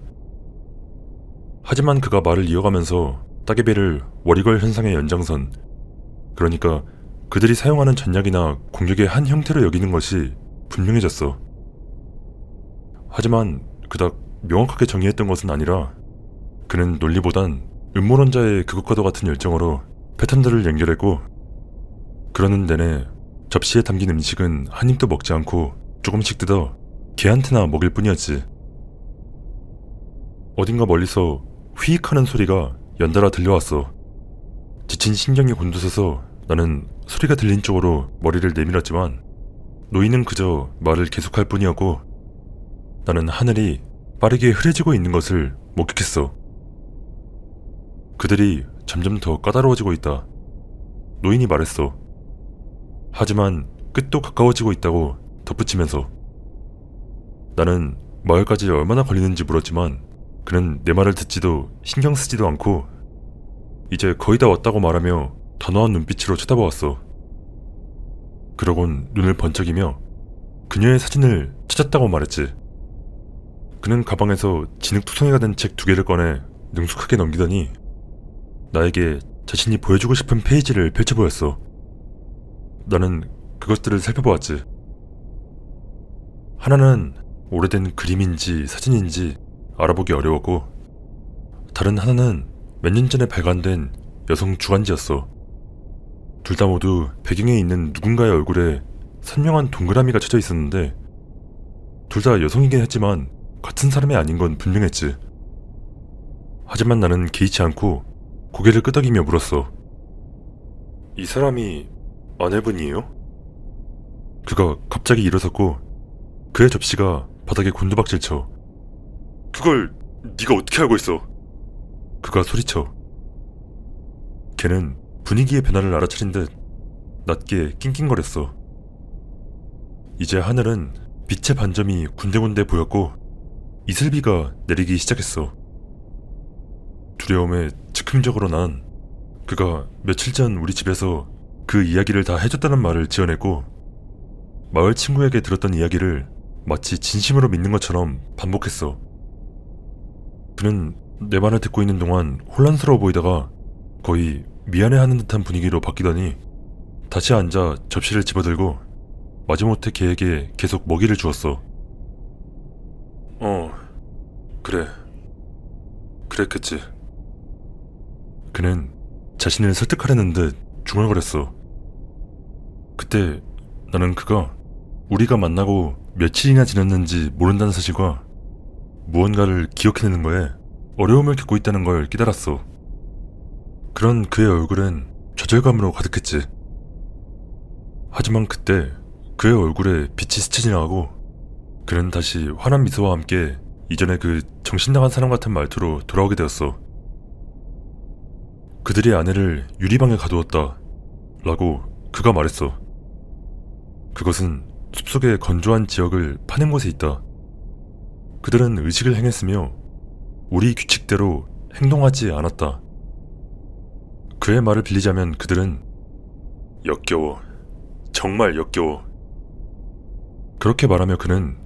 하지만 그가 말을 이어가면서 따개비를 워리걸 현상의 연장선, 그러니까 그들이 사용하는 전략이나 공격의 한 형태로 여기는 것이 분명해졌어. 하지만 그닥 명확하게 정의했던 것은 아니라 그는 논리보단 음모론자의 그것과도 같은 열정으로 패턴들을 연결했고, 그러는 내내 접시에 담긴 음식은 한 입도 먹지 않고 조금씩 뜯어 개한테나 먹일 뿐이었지. 어딘가 멀리서 휘익하는 소리가 연달아 들려왔어. 지친 신경이 곤두서서 나는 소리가 들린 쪽으로 머리를 내밀었지만 노인은 그저 말을 계속할 뿐이었고 나는 하늘이 빠르게 흐려지고 있는 것을 목격했어. 그들이 점점 더 까다로워지고 있다. 노인이 말했어. 하지만 끝도 가까워지고 있다고 덧붙이면서. 나는 마을까지 얼마나 걸리는지 물었지만 그는 내 말을 듣지도 신경 쓰지도 않고 이제 거의 다 왔다고 말하며 단호한 눈빛으로 쳐다보았어. 그러곤 눈을 번쩍이며 그녀의 사진을 찾았다고 말했지. 그는 가방에서 진흙투성이가 된 책 2개를 꺼내 능숙하게 넘기더니 나에게 자신이 보여주고 싶은 페이지를 펼쳐 보였어. 나는 그것들을 살펴보았지. 하나는 오래된 그림인지 사진인지 알아보기 어려웠고 다른 하나는 몇 년 전에 발간된 여성 주간지였어. 둘 다 모두 배경에 있는 누군가의 얼굴에 선명한 동그라미가 쳐져 있었는데 둘 다 여성이긴 했지만 같은 사람이 아닌 건 분명했지. 하지만 나는 개의치 않고 고개를 끄덕이며 물었어. 이 사람이 아내분이에요? 그가 갑자기 일어섰고 그의 접시가 바닥에 곤두박질 쳐. 그걸 네가 어떻게 알고 있어? 그가 소리쳐. 걔는 분위기의 변화를 알아차린 듯 낮게 낑낑거렸어. 이제 하늘은 빛의 반점이 군데군데 보였고 이슬비가 내리기 시작했어. 두려움에 즉흥적으로 난 그가 며칠 전 우리 집에서 그 이야기를 다 해줬다는 말을 지어냈고 마을 친구에게 들었던 이야기를 마치 진심으로 믿는 것처럼 반복했어. 그는 내 말을 듣고 있는 동안 혼란스러워 보이다가 거의 미안해하는 듯한 분위기로 바뀌더니 다시 앉아 접시를 집어들고 마지못해 걔에게 계속 먹이를 주었어. 그래. 그랬겠지. 그는 자신을 설득하려는 듯 중얼거렸어. 그때 나는 그가 우리가 만나고 며칠이나 지났는지 모른다는 사실과 무언가를 기억해내는 거에 어려움을 겪고 있다는 걸 깨달았어. 그런 그의 얼굴은 좌절감으로 가득했지. 하지만 그때 그의 얼굴에 빛이 스쳐 지나가고 그는 다시 환한 미소와 함께 이전에 그 정신나간 사람 같은 말투로 돌아오게 되었어. 그들이 아내를 유리방에 가두었다 라고 그가 말했어. 그것은 숲속의 건조한 지역을 파낸 곳에 있다. 그들은 의식을 행했으며 우리 규칙대로 행동하지 않았다. 그의 말을 빌리자면 그들은 역겨워. 정말 역겨워. 그렇게 말하며 그는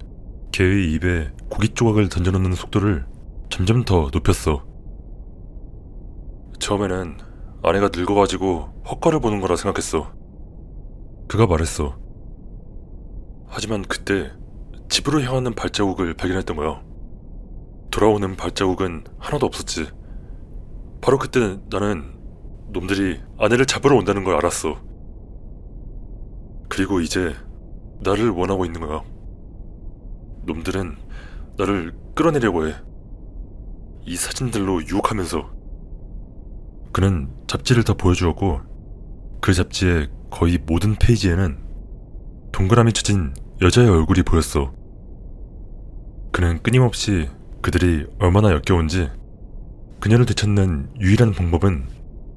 개의 입에 고기 조각을 던져놓는 속도를 점점 더 높였어. 처음에는 아내가 늙어가지고 헛거를 보는 거라 생각했어. 그가 말했어. 하지만 그때 집으로 향하는 발자국을 발견했던 거야. 돌아오는 발자국은 하나도 없었지. 바로 그때 나는 놈들이 아내를 잡으러 온다는 걸 알았어. 그리고 이제 나를 원하고 있는 거야. 놈들은 나를 끌어내려고 해. 이 사진들로 유혹하면서. 그는 잡지를 다 보여주었고 그 잡지의 거의 모든 페이지에는 동그라미 쳐진 여자의 얼굴이 보였어. 그는 끊임없이 그들이 얼마나 역겨운지 그녀를 되찾는 유일한 방법은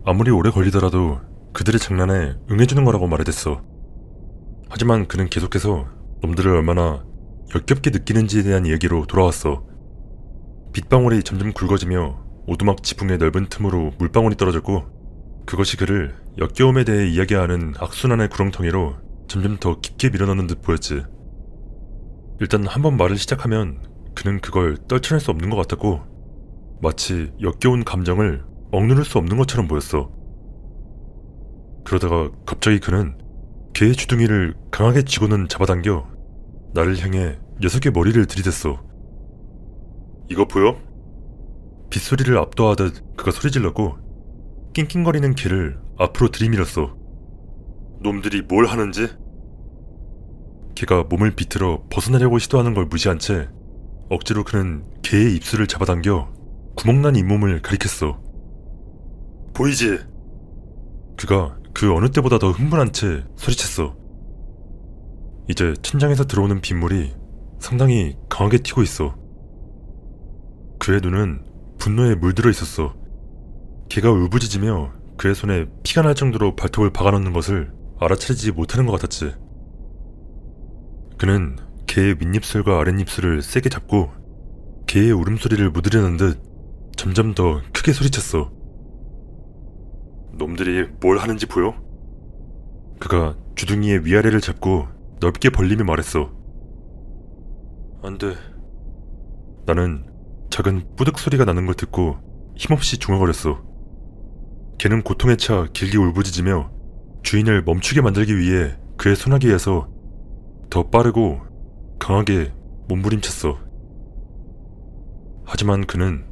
아무리 오래 걸리더라도 그들의 장난에 응해주는 거라고 말해댔어. 하지만 그는 계속해서 놈들을 얼마나 역겹게 느끼는지에 대한 이야기로 돌아왔어. 빗방울이 점점 굵어지며 오두막 지붕의 넓은 틈으로 물방울이 떨어졌고, 그것이 그를 역겨움에 대해 이야기하는 악순환의 구렁텅이로 점점 더 깊게 밀어넣는 듯 보였지. 일단 한번 말을 시작하면 그는 그걸 떨쳐낼 수 없는 것 같았고, 마치 역겨운 감정을 억누를 수 없는 것처럼 보였어. 그러다가 갑자기 그는 개의 주둥이를 강하게 쥐고는 잡아당겨 나를 향해 녀석의 머리를 들이댔어. 이거 보여? 빗소리를 압도하듯 그가 소리질렀고 낑낑거리는 개를 앞으로 들이밀었어. 놈들이 뭘 하는지? 개가 몸을 비틀어 벗어나려고 시도하는 걸 무시한 채 억지로 그는 개의 입술을 잡아당겨 구멍난 잇몸을 가리켰어. 보이지? 그가 그 어느 때보다 더 흥분한 채 소리쳤어. 이제 천장에서 들어오는 빗물이 상당히 강하게 튀고 있어. 그의 눈은 분노에 물들어 있었어. 개가 울부짖으며 그의 손에 피가 날 정도로 발톱을 박아넣는 것을 알아차리지 못하는 것 같았지. 그는 개의 윗입술과 아랫입술을 세게 잡고 개의 울음소리를 묻으려는 듯 점점 더 크게 소리쳤어. 놈들이 뭘 하는지 보여? 그가 주둥이의 위아래를 잡고 넓게 벌리며 말했어. 안 돼. 나는 작은 뿌득 소리가 나는 걸 듣고 힘없이 중얼거렸어. 개는 고통에 차 길게 울부짖으며 주인을 멈추게 만들기 위해 그의 소나기에서 더 빠르고 강하게 몸부림쳤어. 하지만 그는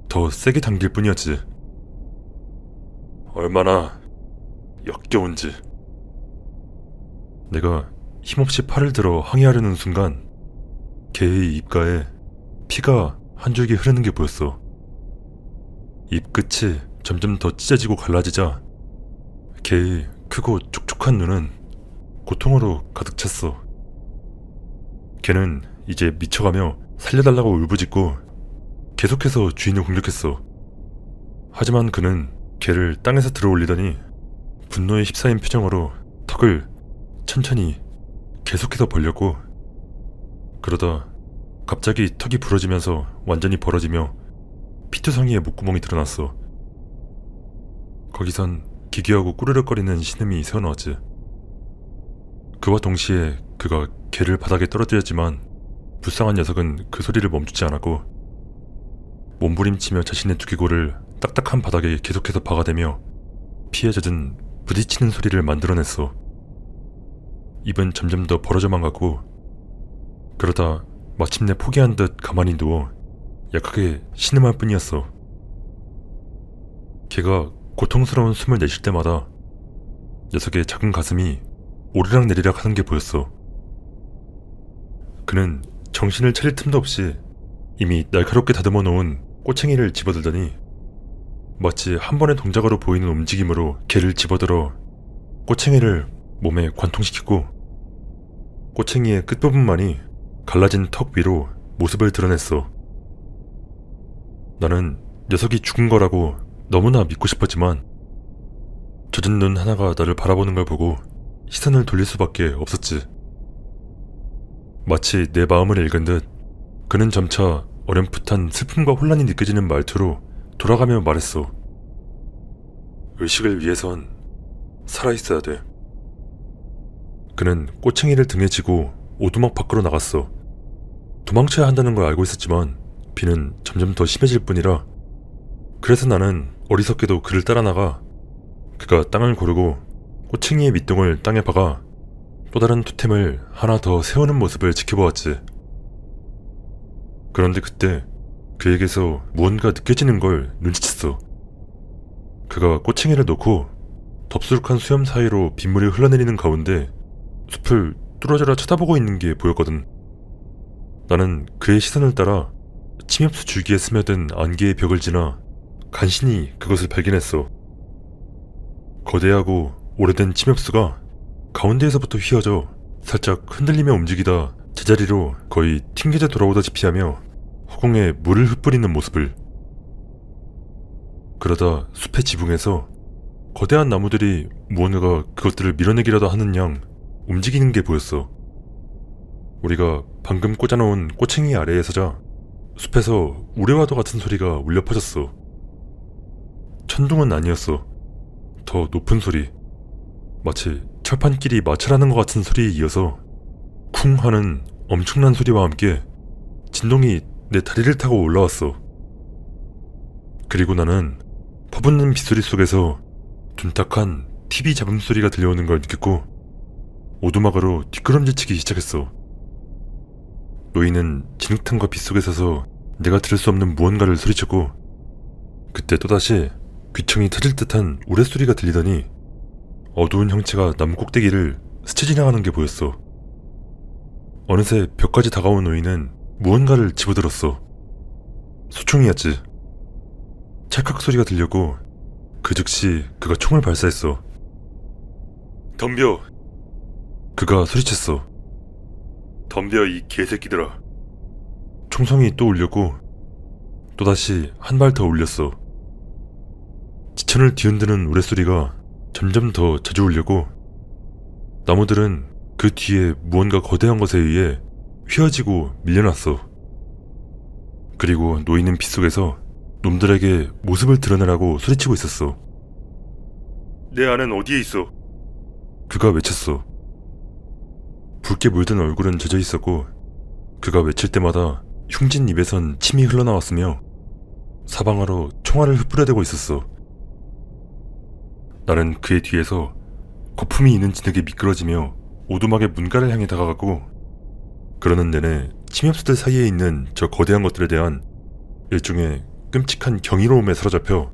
더 세게 당길 뿐이었지. 얼마나 역겨운지. 내가 힘없이 팔을 들어 항의하려는 순간 개의 입가에 피가 한 줄기 흐르는 게 보였어. 입 끝이 점점 더 찢어지고 갈라지자 개의 크고 촉촉한 눈은 고통으로 가득 찼어. 개는 이제 미쳐가며 살려달라고 울부짖고 계속해서 주인을 공격했어. 하지만 그는 개를 땅에서 들어올리더니 분노에 휩싸인 표정으로 턱을 천천히 계속해서 벌렸고, 그러다 갑자기 턱이 부러지면서 완전히 벌어지며 피투성이의 목구멍이 드러났어. 거기선 기괴하고 꾸르륵거리는 신음이 새어나왔지. 그와 동시에 그가 개를 바닥에 떨어뜨렸지만 불쌍한 녀석은 그 소리를 멈추지 않았고 몸부림치며 자신의 두개골을 딱딱한 바닥에 계속해서 박아대며 피에 젖은 부딪히는 소리를 만들어냈어. 입은 점점 더 벌어져만 갔고, 그러다 마침내 포기한 듯 가만히 누워 약하게 신음할 뿐이었어. 걔가 고통스러운 숨을 내쉴 때마다 녀석의 작은 가슴이 오르락내리락 하는 게 보였어. 그는 정신을 차릴 틈도 없이 이미 날카롭게 다듬어 놓은 꼬챙이를 집어들더니 마치 한 번의 동작으로 보이는 움직임으로 개를 집어들어 꼬챙이를 몸에 관통시키고 꼬챙이의 끝부분만이 갈라진 턱 위로 모습을 드러냈어. 나는 녀석이 죽은 거라고 너무나 믿고 싶었지만 젖은 눈 하나가 나를 바라보는 걸 보고 시선을 돌릴 수밖에 없었지. 마치 내 마음을 읽은 듯 그는 점차 어렴풋한 슬픔과 혼란이 느껴지는 말투로 돌아가며 말했어. 의식을 위해선 살아있어야 돼. 그는 꼬챙이를 등에 지고 오두막 밖으로 나갔어. 도망쳐야 한다는 걸 알고 있었지만 비는 점점 더 심해질 뿐이라 그래서 나는 어리석게도 그를 따라 나가 그가 땅을 고르고 꼬챙이의 밑동을 땅에 박아 또 다른 토템을 하나 더 세우는 모습을 지켜보았지. 그런데 그때 그에게서 무언가 느껴지는 걸 눈치챘어. 그가 꼬챙이를 놓고 덥수룩한 수염 사이로 빗물이 흘러내리는 가운데 숲을 뚫어져라 쳐다보고 있는 게 보였거든. 나는 그의 시선을 따라 침엽수 줄기에 스며든 안개의 벽을 지나 간신히 그것을 발견했어. 거대하고 오래된 침엽수가 가운데에서부터 휘어져 살짝 흔들리며 움직이다 제자리로 거의 튕겨져 돌아오다시피 하며 허공에 물을 흩뿌리는 모습을. 그러다 숲의 지붕에서 거대한 나무들이 무언가 그것들을 밀어내기라도 하는 양 움직이는 게 보였어. 우리가 방금 꽂아놓은 꼬챙이 아래에 서자 숲에서 우레와도 같은 소리가 울려 퍼졌어. 천둥은 아니었어. 더 높은 소리. 마치 철판끼리 마찰하는 것 같은 소리에 이어서 쿵 하는 엄청난 소리와 함께 진동이 내 다리를 타고 올라왔어. 그리고 나는 퍼붓는 빗소리 속에서 둔탁한 TV 잡음 소리가 들려오는 걸 느꼈고 오두막으로 뒷걸음질치기 시작했어. 노인은 진흙탕과 빗속에 서서 내가 들을 수 없는 무언가를 소리쳤고 그때 또다시 귀청이 터질 듯한 우레소리가 들리더니 어두운 형체가 나무 꼭대기를 스쳐 지나가는 게 보였어. 어느새 벽까지 다가온 노인은 무언가를 집어들었어. 소총이었지. 찰칵 소리가 들렸고 그 즉시 그가 총을 발사했어. 덤벼! 그가 소리쳤어. 덤벼 이 개새끼들아. 총성이 또 울렸고 또다시 한 발 더 울렸어. 지천을 뒤흔드는 우레소리가 점점 더 자주 울렸고 나무들은 그 뒤에 무언가 거대한 것에 의해 휘어지고 밀려났어. 그리고 노인은 빗속에서 놈들에게 모습을 드러내라고 소리치고 있었어. 내 아는 어디에 있어? 그가 외쳤어. 붉게 물든 얼굴은 젖어 있었고 그가 외칠 때마다 흉진 입에선 침이 흘러나왔으며 사방으로 총알을 흩뿌려대고 있었어. 나는 그의 뒤에서 거품이 있는 진흙에 미끄러지며 오두막의 문가를 향해 다가갔고 그러는 내내 침엽수들 사이에 있는 저 거대한 것들에 대한 일종의 끔찍한 경이로움에 사로잡혀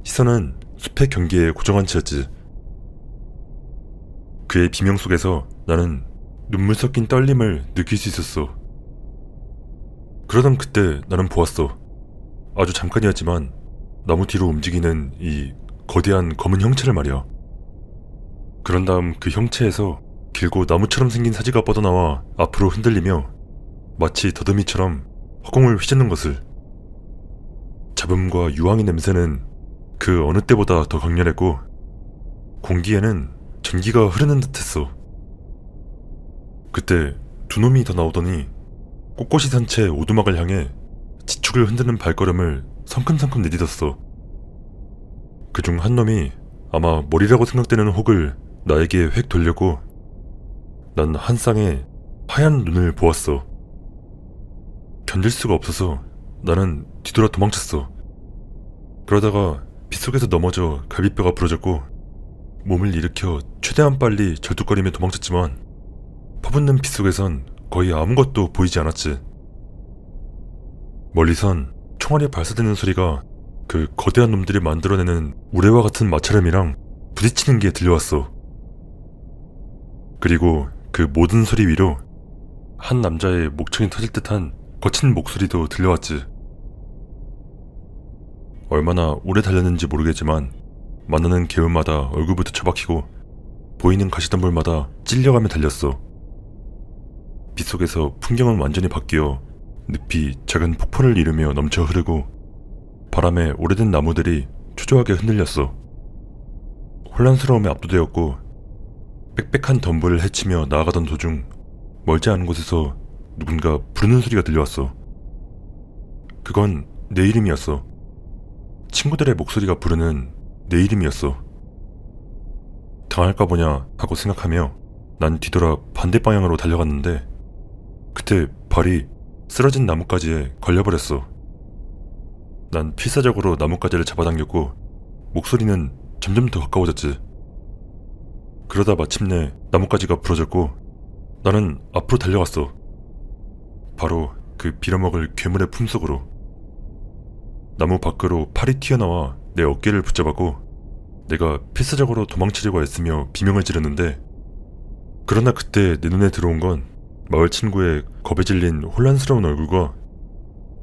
시선은 숲의 경계에 고정한 채였지. 그의 비명 속에서 나는 눈물 섞인 떨림을 느낄 수 있었어. 그러던 그때 나는 보았어. 아주 잠깐이었지만 나무 뒤로 움직이는 이 거대한 검은 형체를 말이야. 그런 다음 그 형체에서 길고 나무처럼 생긴 사지가 뻗어나와 앞으로 흔들리며 마치 더듬이처럼 허공을 휘젓는 것을. 잡음과 유황의 냄새는 그 어느 때보다 더 강렬했고 공기에는 전기가 흐르는 듯했어. 그때 두 놈이 더 나오더니 꼿꼿이 선 채 오두막을 향해 지축을 흔드는 발걸음을 성큼성큼 내딛었어. 그중 한 놈이 아마 머리라고 생각되는 혹을 나에게 획 돌렸고 난 한 쌍의 하얀 눈을 보았어. 견딜 수가 없어서 나는 뒤돌아 도망쳤어. 그러다가 빗속에서 넘어져 갈비뼈가 부러졌고 몸을 일으켜 최대한 빨리 절뚝거리며 도망쳤지만 퍼붓는 빗속에선 거의 아무것도 보이지 않았지. 멀리선 총알이 발사되는 소리가 그 거대한 놈들이 만들어내는 우레와 같은 마찰음이랑 부딪히는 게 들려왔어. 그리고 그 모든 소리 위로 한 남자의 목청이 터질 듯한 거친 목소리도 들려왔지. 얼마나 오래 달렸는지 모르겠지만 만나는 개울마다 얼굴부터 처박히고 보이는 가시덤불마다 찔려가며 달렸어. 빗속에서 풍경은 완전히 바뀌어 늪이 작은 폭포를 이루며 넘쳐 흐르고 바람에 오래된 나무들이 초조하게 흔들렸어. 혼란스러움에 압도되었고 빽빽한 덤불을 헤치며 나아가던 도중 멀지 않은 곳에서 누군가 부르는 소리가 들려왔어. 그건 내 이름이었어. 친구들의 목소리가 부르는 내 이름이었어. 당할까 보냐 하고 생각하며 난 뒤돌아 반대 방향으로 달려갔는데 그때 발이 쓰러진 나뭇가지에 걸려버렸어. 난 필사적으로 나뭇가지를 잡아당겼고 목소리는 점점 더 가까워졌지. 그러다 마침내 나뭇가지가 부러졌고 나는 앞으로 달려갔어. 바로 그 빌어먹을 괴물의 품속으로. 나무 밖으로 팔이 튀어나와 내 어깨를 붙잡았고 내가 필사적으로 도망치려고 애쓰며 비명을 지르는데 그러나 그때 내 눈에 들어온 건 마을 친구의 겁에 질린 혼란스러운 얼굴과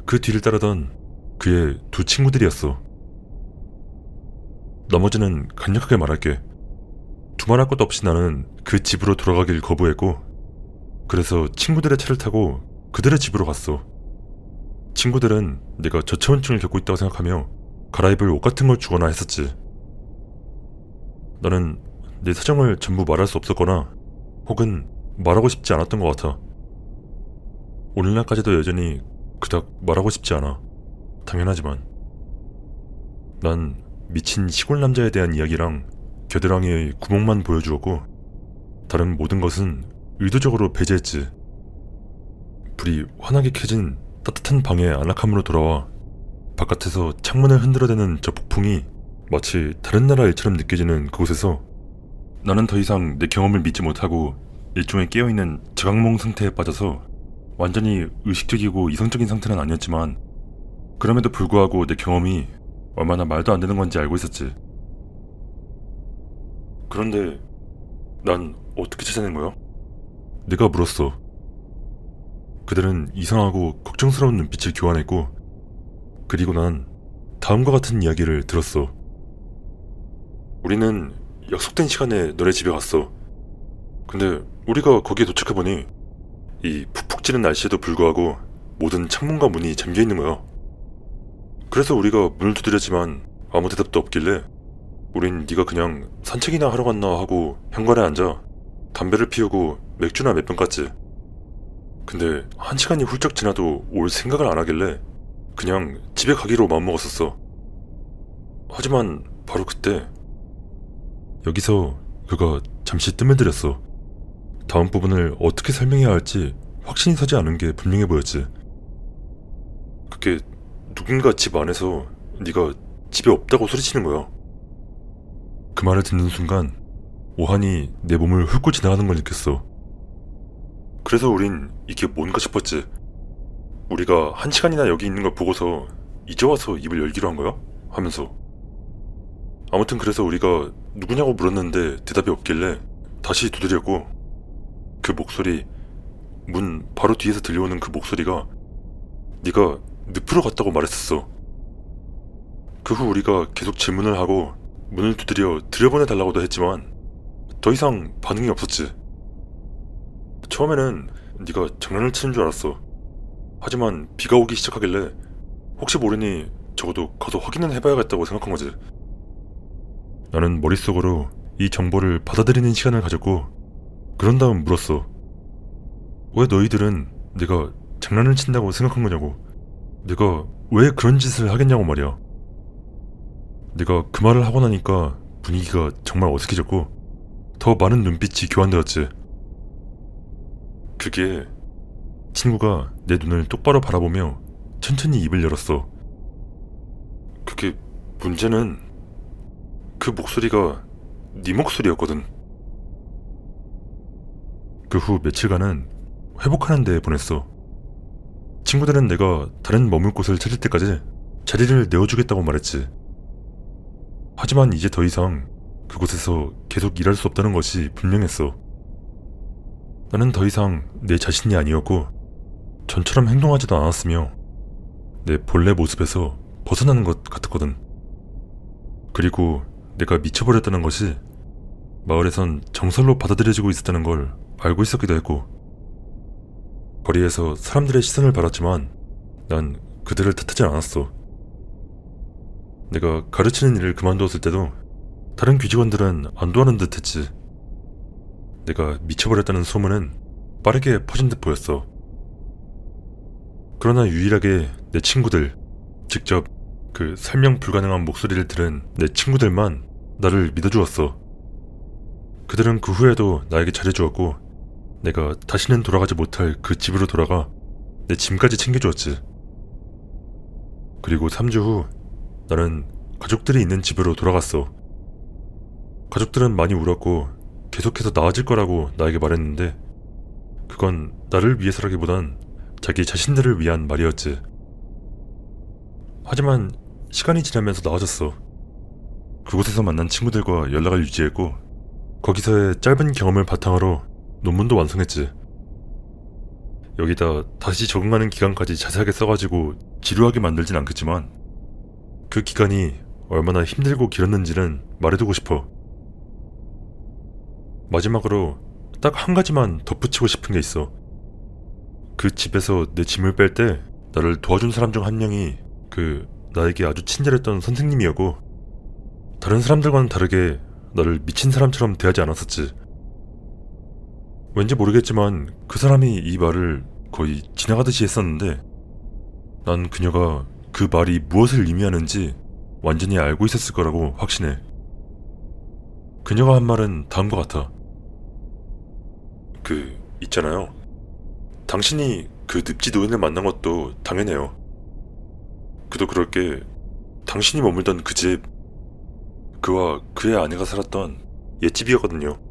그 뒤를 따르던 그의 두 친구들이었어. 나머지는 간략하게 말할게. 두말할 것도 없이 나는 그 집으로 돌아가길 거부했고 그래서 친구들의 차를 타고 그들의 집으로 갔어. 친구들은 내가 저체온증을 겪고 있다고 생각하며 갈아입을 옷 같은 걸 주거나 했었지. 나는 내 사정을 전부 말할 수 없었거나 혹은 말하고 싶지 않았던 것 같아. 오늘날까지도 여전히 그닥 말하고 싶지 않아. 당연하지만 난 미친 시골 남자에 대한 이야기랑 겨드랑이의 구멍만 보여주었고 다른 모든 것은 의도적으로 배제했지. 불이 환하게 켜진 따뜻한 방의 안락함으로 돌아와 바깥에서 창문을 흔들어대는 저 폭풍이 마치 다른 나라 일처럼 느껴지는 그곳에서 나는 더 이상 내 경험을 믿지 못하고 일종의 깨어있는 자각몽 상태에 빠져서 완전히 의식적이고 이성적인 상태는 아니었지만 그럼에도 불구하고 내 경험이 얼마나 말도 안 되는 건지 알고 있었지. 그런데 난 어떻게 찾아낸 거야? 내가 물었어. 그들은 이상하고 걱정스러운 눈빛을 교환했고 그리고 난 다음과 같은 이야기를 들었어. 우리는 약속된 시간에 너네 집에 갔어. 근데 우리가 거기에 도착해보니 이 푹푹 찌는 날씨에도 불구하고 모든 창문과 문이 잠겨있는 거야. 그래서 우리가 문을 두드렸지만 아무 대답도 없길래 우린 네가 그냥 산책이나 하러 갔나 하고 현관에 앉아 담배를 피우고 맥주나 몇 병 깠지. 근데 1시간이 훌쩍 지나도 올 생각을 안 하길래 그냥 집에 가기로 마음먹었었어. 하지만 바로 그때 여기서 그가 잠시 뜸을 들였어. 다음 부분을 어떻게 설명해야 할지 확신이 서지 않은 게 분명해 보였지. 그게 누군가 집 안에서 네가 집에 없다고 소리치는 거야. 그 말을 듣는 순간 오한이 내 몸을 훑고 지나가는 걸 느꼈어. 그래서 우린 이게 뭔가 싶었지. 우리가 1시간이나 여기 있는 걸 보고서 이제 와서 입을 열기로 한 거야? 하면서. 아무튼 그래서 우리가 누구냐고 물었는데 대답이 없길래 다시 두드렸고 그 목소리, 문 바로 뒤에서 들려오는 그 목소리가 네가 늪으로 갔다고 말했었어. 그 후 우리가 계속 질문을 하고 문을 두드려 들여보내달라고도 했지만 더 이상 반응이 없었지. 처음에는 네가 장난을 치는 줄 알았어. 하지만 비가 오기 시작하길래 혹시 모르니 적어도 가서 확인은 해봐야겠다고 생각한 거지. 나는 머릿속으로 이 정보를 받아들이는 시간을 가졌고 그런 다음 물었어. 왜 너희들은 내가 장난을 친다고 생각한 거냐고. 내가 왜 그런 짓을 하겠냐고 말이야. 내가 그 말을 하고 나니까 분위기가 정말 어색해졌고 더 많은 눈빛이 교환되었지. 그게 친구가 내 눈을 똑바로 바라보며 천천히 입을 열었어. 그게 문제는 그 목소리가 네 목소리였거든. 그 후 며칠간은 회복하는 데 보냈어. 친구들은 내가 다른 머물 곳을 찾을 때까지 자리를 내어주겠다고 말했지. 하지만 이제 더 이상 그곳에서 계속 일할 수 없다는 것이 분명했어. 나는 더 이상 내 자신이 아니었고 전처럼 행동하지도 않았으며 내 본래 모습에서 벗어나는 것 같았거든. 그리고 내가 미쳐버렸다는 것이 마을에선 정설로 받아들여지고 있었다는 걸 알고 있었기도 했고 거리에서 사람들의 시선을 받았지만 난 그들을 탓하지 않았어. 내가 가르치는 일을 그만두었을 때도 다른 귀직원들은 안도하는 듯 했지. 내가 미쳐버렸다는 소문은 빠르게 퍼진 듯 보였어. 그러나 유일하게 내 친구들, 직접 그 설명 불가능한 목소리를 들은 내 친구들만 나를 믿어주었어. 그들은 그 후에도 나에게 잘해주었고 내가 다시는 돌아가지 못할 그 집으로 돌아가 내 짐까지 챙겨주었지. 그리고 3주 후 나는 가족들이 있는 집으로 돌아갔어. 가족들은 많이 울었고 계속해서 나아질 거라고 나에게 말했는데 그건 나를 위해서라기보단 자기 자신들을 위한 말이었지. 하지만 시간이 지나면서 나아졌어. 그곳에서 만난 친구들과 연락을 유지했고 거기서의 짧은 경험을 바탕으로 논문도 완성했지. 여기다 다시 적응하는 기간까지 자세하게 써가지고 지루하게 만들진 않겠지만 그 기간이 얼마나 힘들고 길었는지는 말해두고 싶어. 마지막으로 딱 한 가지만 덧붙이고 싶은 게 있어. 그 집에서 내 짐을 뺄 때 나를 도와준 사람 중 한 명이 나에게 아주 친절했던 선생님이었고 다른 사람들과는 다르게 나를 미친 사람처럼 대하지 않았었지. 왠지 모르겠지만 그 사람이 이 말을 거의 지나가듯이 했었는데 난 그녀가 그 말이 무엇을 의미하는지 완전히 알고 있었을 거라고 확신해. 그녀가 한 말은 다음과 같아. 있잖아요. 당신이 그 늪지 노인을 만난 것도 당연해요. 그도 그럴 게 당신이 머물던 그 집, 그와 그의 아내가 살았던 옛집이었거든요.